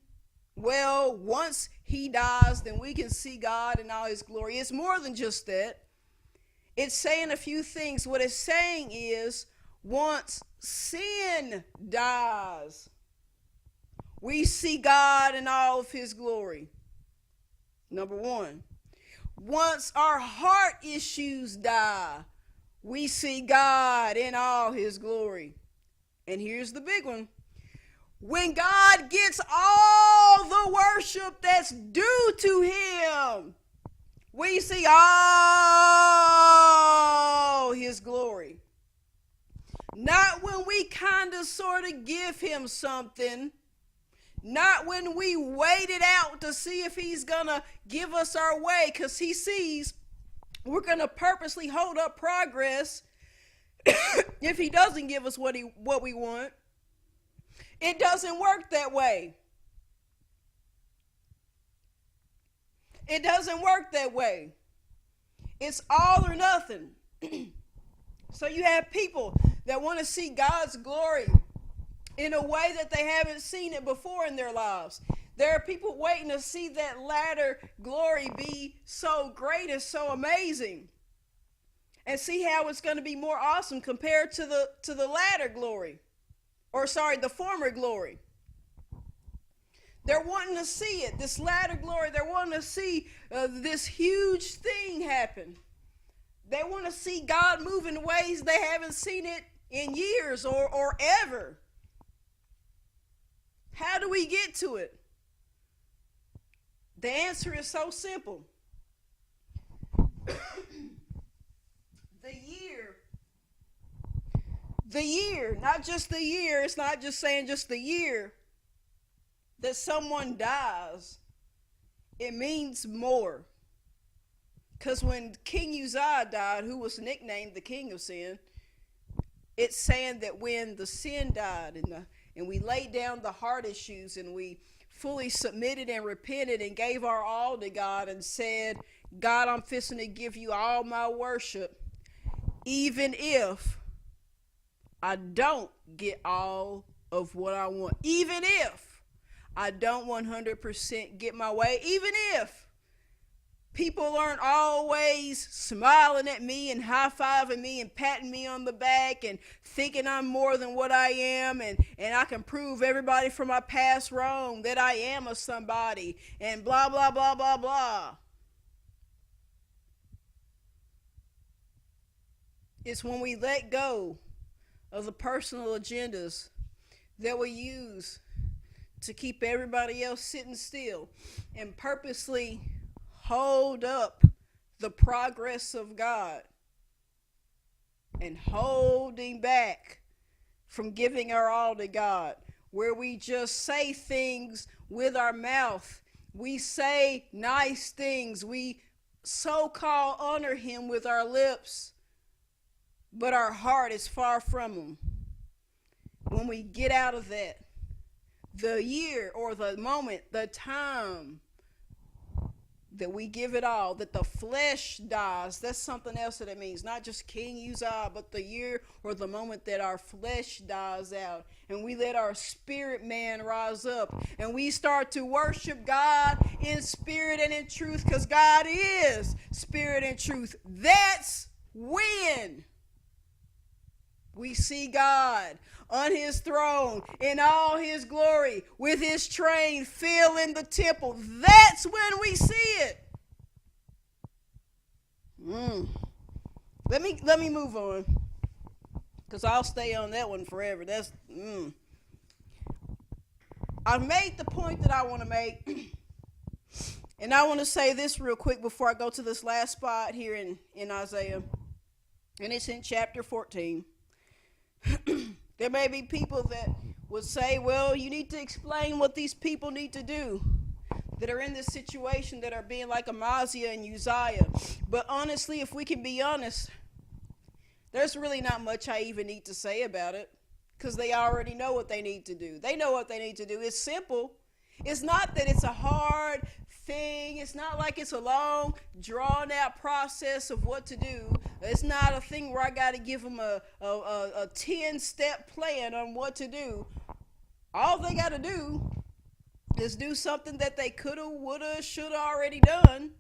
well, once he dies, then we can see God in all his glory. It's more than just that. It's saying a few things. What it's saying is, once sin dies, we see God in all of his glory. Number one. Once our heart issues die, we see God in all his glory. And here's the big one. When God gets all the worship that's due to him, we see all his glory. Not when we kind of sort of give him something. Not when we wait it out to see if he's going to give us our way, because he sees we're going to purposely hold up progress if he doesn't give us what we want. It doesn't work that way. It doesn't work that way. It's all or nothing. So you have people that want to see God's glory in a way that they haven't seen it before in their lives. There are people waiting to see that latter glory be so great and so amazing, and see how it's going to be more awesome compared to the latter glory. The former glory. They're wanting to see it, this latter glory. They're wanting to see this huge thing happen. They want to see God move in ways they haven't seen it in years or ever. How do we get to it? The answer is so simple. The year, not just the year, it's not just saying just the year that someone dies. It means more. Because when King Uzziah died, who was nicknamed the King of Sin, it's saying that when the sin died and we laid down the heart issues and we fully submitted and repented and gave our all to God and said, God, I'm fixing to give you all my worship, even if I don't get all of what I want, even if I don't 100% get my way, even if people aren't always smiling at me and high-fiving me and patting me on the back and thinking I'm more than what I am, and I can prove everybody from my past wrong, that I am a somebody, and blah, blah, blah, blah, blah. It's when we let go of the personal agendas that we use to keep everybody else sitting still and purposely hold up the progress of God and holding back from giving our all to God, where we just say things with our mouth. We say nice things. We so-called honor him with our lips, but our heart is far from him. When we get out of that, the year or the moment, the time that we give it all, that the flesh dies, that's something else that it means. Not just King Uzziah, but the year or the moment that our flesh dies out and we let our spirit man rise up and we start to worship God in spirit and in truth, because God is spirit and truth. That's when We see God on his throne in all his glory with his train filling the temple. That's when we see it. Let me move on, because I'll stay on that one forever. I've made the point that I want to make. And I want to say this real quick before I go to this last spot here in Isaiah. And it's in chapter 14. There may be people that would say, well, you need to explain what these people need to do that are in this situation, that are being like Uzziah and Uzziah. But honestly, if we can be honest, there's really not much I even need to say about it, because they already know what they need to do. They know what they need to do. It's simple. It's not that it's a hard thing. It's not like it's a long, drawn-out process of what to do. It's not a thing where I got to give them a 10-step plan on what to do. All they got to do is do something that they coulda, woulda, shoulda already done.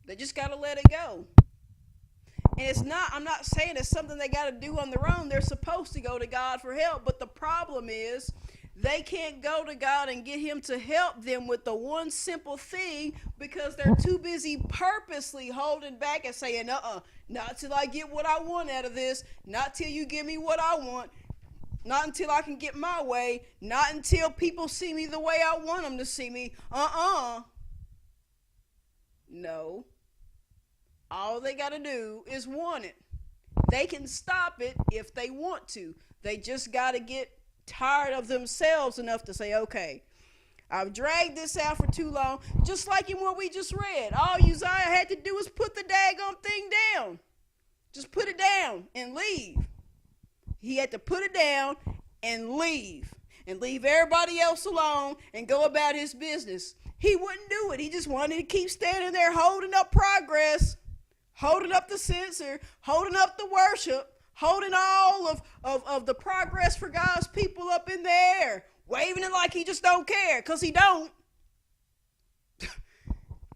They just got to let it go. And I'm not saying it's something they got to do on their own. They're supposed to go to God for help. But the problem is, they can't go to God and get him to help them with the one simple thing, because they're too busy purposely holding back and saying, not till I get what I want out of this. Not till you give me what I want. Not until I can get my way. Not until people see me the way I want them to see me. No. All they got to do is want it. They can stop it if they want to. They just got to get tired of themselves enough to say, okay, I've dragged this out for too long. Just like in what we just read. All Uzziah had to do was put the daggone thing down. Just put it down and leave. He had to put it down and leave. And leave everybody else alone and go about his business. He wouldn't do it. He just wanted to keep standing there holding up progress, holding up the censer, holding up the worship, holding all of the progress for God's people up in the air, waving it like he just don't care, because he don't.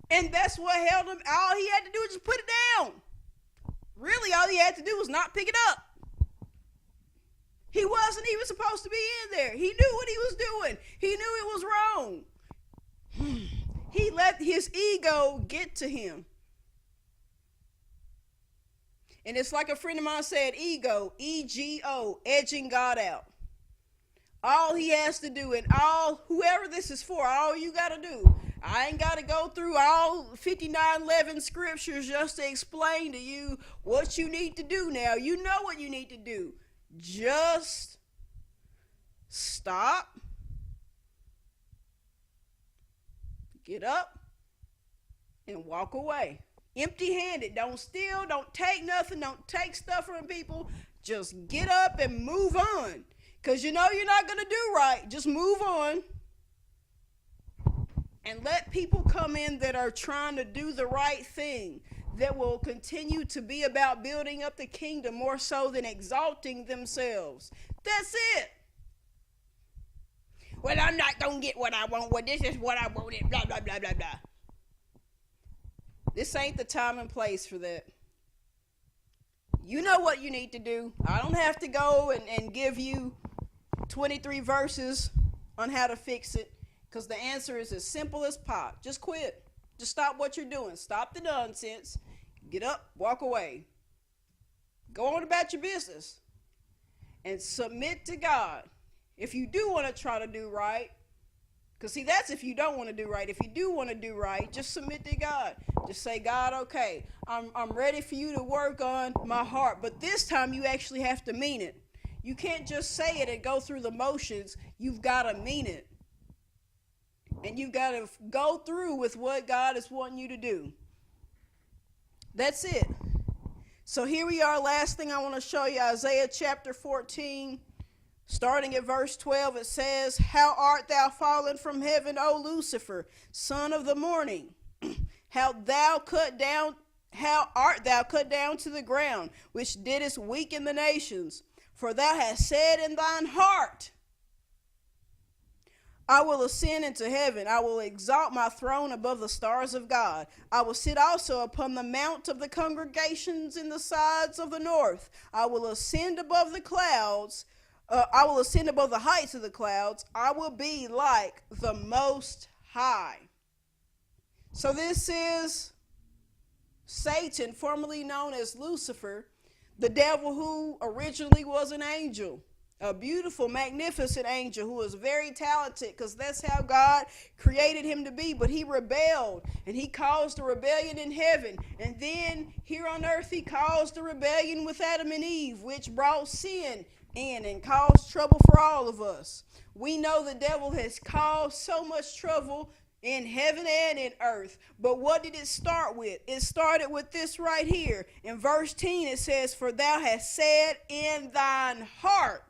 And that's what held him. All he had to do was just put it down. Really, all he had to do was not pick it up. He wasn't even supposed to be in there. He knew what he was doing. He knew it was wrong. He let his ego get to him. And it's like a friend of mine said, ego, E-G-O, edging God out. All he has to do, and whoever this is for, all you got to do, I ain't got to go through all 59:11 scriptures just to explain to you what you need to do now. You know what you need to do. Just stop, get up, and walk away. Empty-handed. Don't steal. Don't take nothing. Don't take stuff from people. Just get up and move on. Because you know you're not going to do right. Just move on. And let people come in that are trying to do the right thing, that will continue to be about building up the kingdom more so than exalting themselves. That's it. Well, I'm not going to get what I want. Well, this is what I wanted. Blah, blah, blah, blah, blah. This ain't the time and place for that. You know what you need to do. I don't have to go and give you 23 verses on how to fix it, because the answer is as simple as pop. Just quit. Just stop what you're doing. Stop the nonsense. Get up, walk away. Go on about your business and submit to God. If you do want to try to do right, because see, that's if you don't want to do right. If you do want to do right, just submit to God. Just say, God, okay, I'm ready for you to work on my heart. But this time you actually have to mean it. You can't just say it and go through the motions. You've got to mean it. And you've got to go through with what God is wanting you to do. That's it. So here we are. Last thing I want to show you, Isaiah chapter 14. Starting at verse 12, it says, How art thou fallen from heaven, O Lucifer, son of the morning? How art thou cut down to the ground, which didst weaken the nations? For thou hast said in thine heart, I will ascend into heaven. I will exalt my throne above the stars of God. I will sit also upon the mount of the congregations in the sides of the north. I will ascend above the clouds. I will ascend above the heights of the clouds. I will be like the Most High. So this is Satan, formerly known as Lucifer, the devil who originally was an angel. A beautiful, magnificent angel who was very talented, because that's how God created him to be. But he rebelled, and he caused a rebellion in heaven. And then here on earth, he caused a rebellion with Adam and Eve, which brought sin in and caused trouble for all of us. We know the devil has caused so much trouble in heaven and in earth. But what did it start with? It started with this right here. In verse 10, it says, "For thou hast said in thine heart."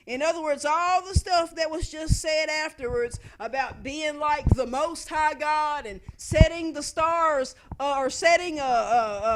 In other words, all the stuff that was just said afterwards about being like the Most High God and setting the stars or setting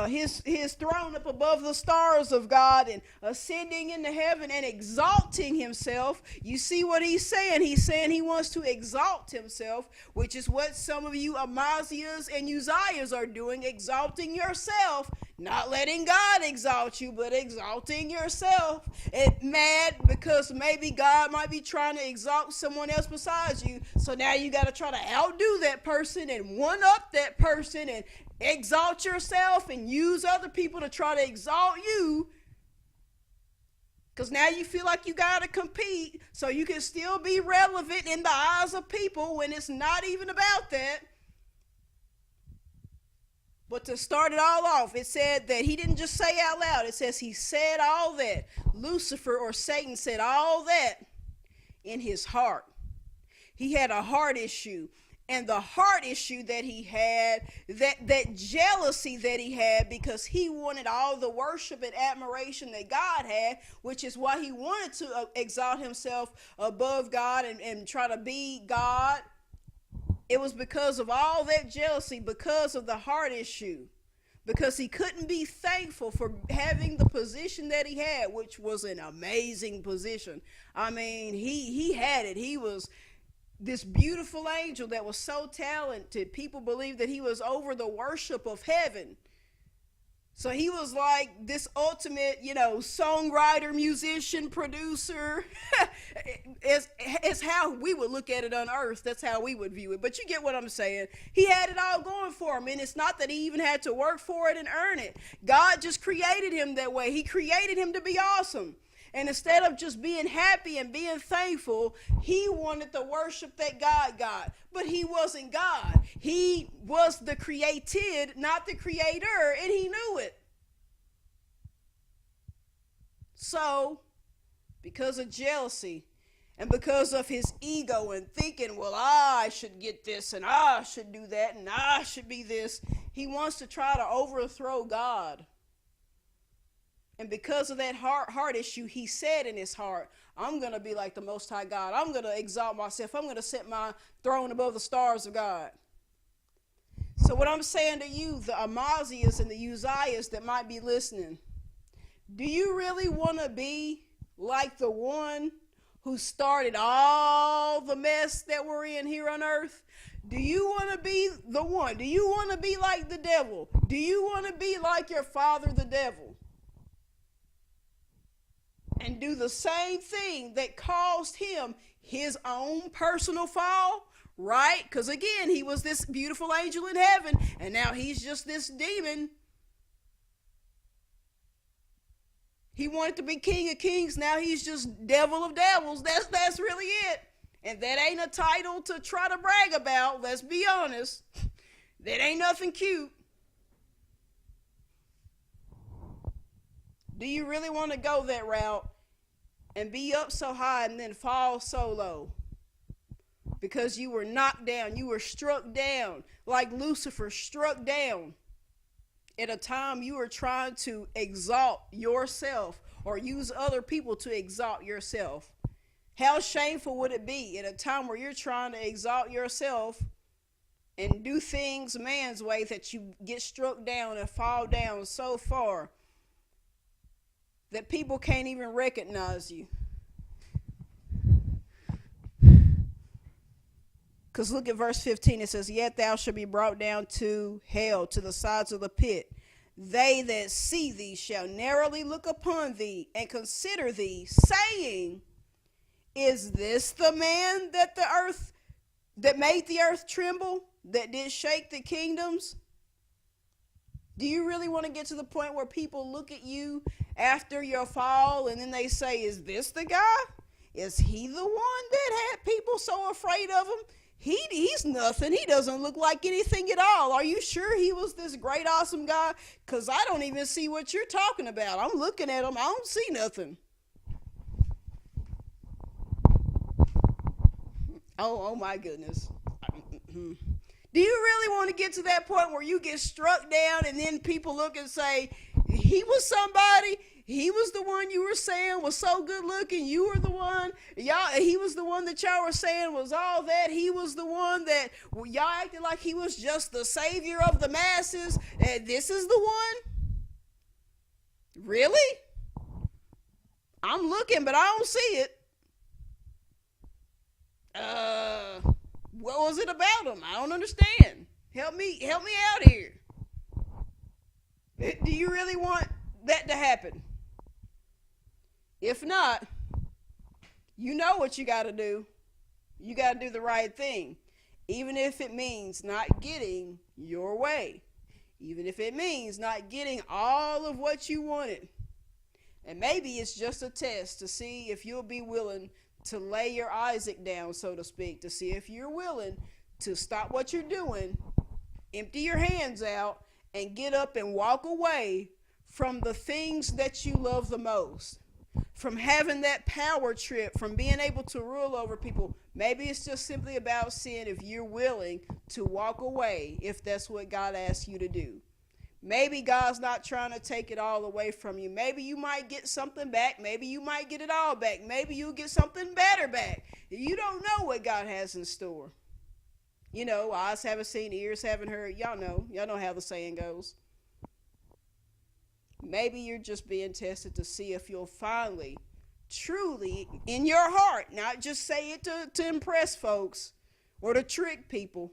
his throne up above the stars of God and ascending into heaven and exalting himself. You see what he's saying? He's saying he wants to exalt himself, which is what some of you Amaziahs and Uzziahs are doing, exalting yourself. Not letting God exalt you, but exalting yourself. And mad because maybe God might be trying to exalt someone else besides you. So now you got to try to outdo that person and one-up that person and exalt yourself and use other people to try to exalt you. Because now you feel like you got to compete so you can still be relevant in the eyes of people when it's not even about that. But to start it all off, it said that he didn't just say out loud. It says he said all that. Lucifer or Satan said all that in his heart. He had a heart issue. And the heart issue that he had, that jealousy that he had, because he wanted all the worship and admiration that God had, which is why he wanted to exalt himself above God and try to be God. It was because of all that jealousy, because of the heart issue, because he couldn't be thankful for having the position that he had, which was an amazing position. I mean, he had it. He was this beautiful angel that was so talented. People believed that he was over the worship of heaven. So he was like this ultimate, songwriter, musician, producer. It's how we would look at it on earth. That's how we would view it. But you get what I'm saying. He had it all going for him. And it's not that he even had to work for it and earn it. God just created him that way. He created him to be awesome. And instead of just being happy and being thankful, he wanted the worship that God got. But he wasn't God. He was the created, not the creator, and he knew it. So, because of jealousy and because of his ego and thinking, well, I should get this and I should do that and I should be this, he wants to try to overthrow God. And because of that heart issue, he said in his heart, I'm going to be like the Most High God. I'm going to exalt myself. I'm going to set my throne above the stars of God. So what I'm saying to you, the Amaziahs and the Uzziahs that might be listening, do you really want to be like the one who started all the mess that we're in here on earth? Do you want to be the one? Do you want to be like the devil? Do you want to be like your father, the devil? And do the same thing that caused him his own personal fall, right? Because again, he was this beautiful angel in heaven, and now he's just this demon. He wanted to be king of kings, now he's just devil of devils. That's really it. And that ain't a title to try to brag about, let's be honest. That ain't nothing cute. Do you really want to go that route and be up so high and then fall so low? Because you were knocked down, you were struck down, like Lucifer struck down at a time you were trying to exalt yourself or use other people to exalt yourself. How shameful would it be at a time where you're trying to exalt yourself and do things man's way that you get struck down and fall down so far that people can't even recognize you? Because look at verse 15. It says, yet thou shalt be brought down to hell, to the sides of the pit. They that see thee shall narrowly look upon thee and consider thee, saying, is this the man that made the earth tremble, that did shake the kingdoms? Do you really want to get to the point where people look at you after your fall and then they say, is this the guy? Is he the one that had people so afraid of him? He's nothing. He doesn't look like anything at all. Are you sure he was this great, awesome guy? Because I don't even see what you're talking about. I'm looking at him. I don't see nothing. Oh my goodness. Do you really want to get to that point where you get struck down and then people look and say, he was somebody? He was the one you were saying was so good looking. You were the one. He was the one that y'all were saying was all that. He was the one that y'all acted like he was just the savior of the masses. And this is the one? Really? I'm looking, but I don't see it. What was it about him? I don't understand. Help me out here. Do you really want that to happen? If not, you know what you got to do. You got to do the right thing, even if it means not getting your way, even if it means not getting all of what you wanted. And maybe it's just a test to see if you'll be willing to lay your Isaac down, so to speak, to see if you're willing to stop what you're doing, empty your hands out, and get up and walk away from the things that you love the most, from having that power trip, from being able to rule over people. Maybe it's just simply about seeing if you're willing to walk away, if that's what God asks you to do. Maybe God's not trying to take it all away from you. Maybe you might get something back. Maybe you might get it all back. Maybe you'll get something better back. You don't know what God has in store. You know, eyes haven't seen, ears haven't heard. Y'all know how the saying goes. Maybe you're just being tested to see if you'll finally, truly, in your heart, not just say it to impress folks or to trick people.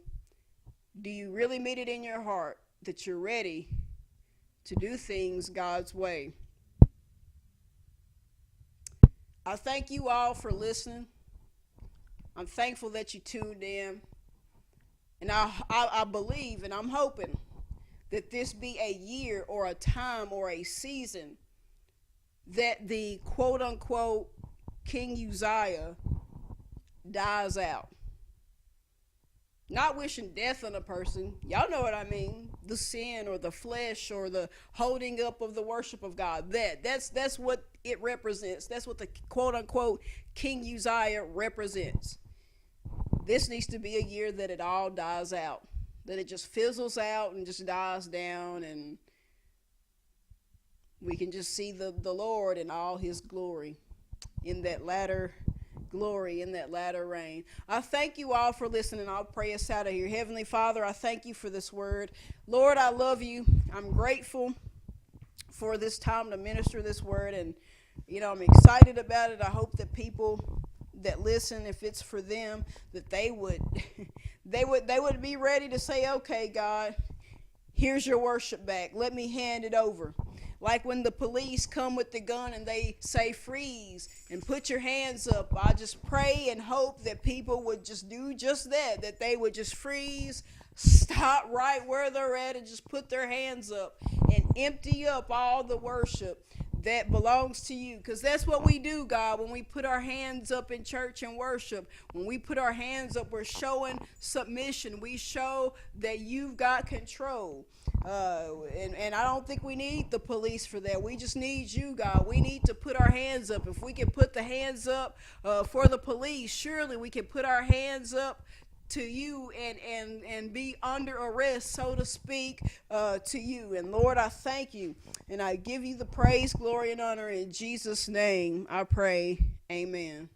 Do you really mean it in your heart that you're ready to do things God's way? I thank you all for listening. I'm thankful that you tuned in. And I believe and I'm hoping that this be a year or a time or a season that the quote unquote King Uzziah dies out. Not wishing death on a person. Y'all know what I mean. The sin or the flesh or the holding up of the worship of God. That's what it represents. That's what the quote unquote King Uzziah represents. This needs to be a year that it all dies out. That it just fizzles out and just dies down, and we can just see the Lord in all his glory in that latter glory, in that latter rain. I thank you all for listening. I'll pray us out of here. Heavenly Father, I thank you for this word. Lord, I love you. I'm grateful for this time to minister this word, and I'm excited about it. I hope that people that listen, if it's for them, that they would they would be ready to say, okay, God, here's your worship back. Let me hand it over. Like when the police come with the gun and they say freeze and put your hands up, I just pray and hope that people would just do just that they would just freeze, stop right where they're at and just put their hands up and empty up all the worship that belongs to you. Because that's what we do, God, when we put our hands up in church and worship. When we put our hands up, we're showing submission. We show that you've got control. And I don't think we need the police for that. We just need you, God. We need to put our hands up. If we can put the hands up for the police, surely we can put our hands up to you and be under arrest, so to speak, to you. And Lord, I thank you, and I give you the praise, glory, and honor in Jesus' name. I pray, amen.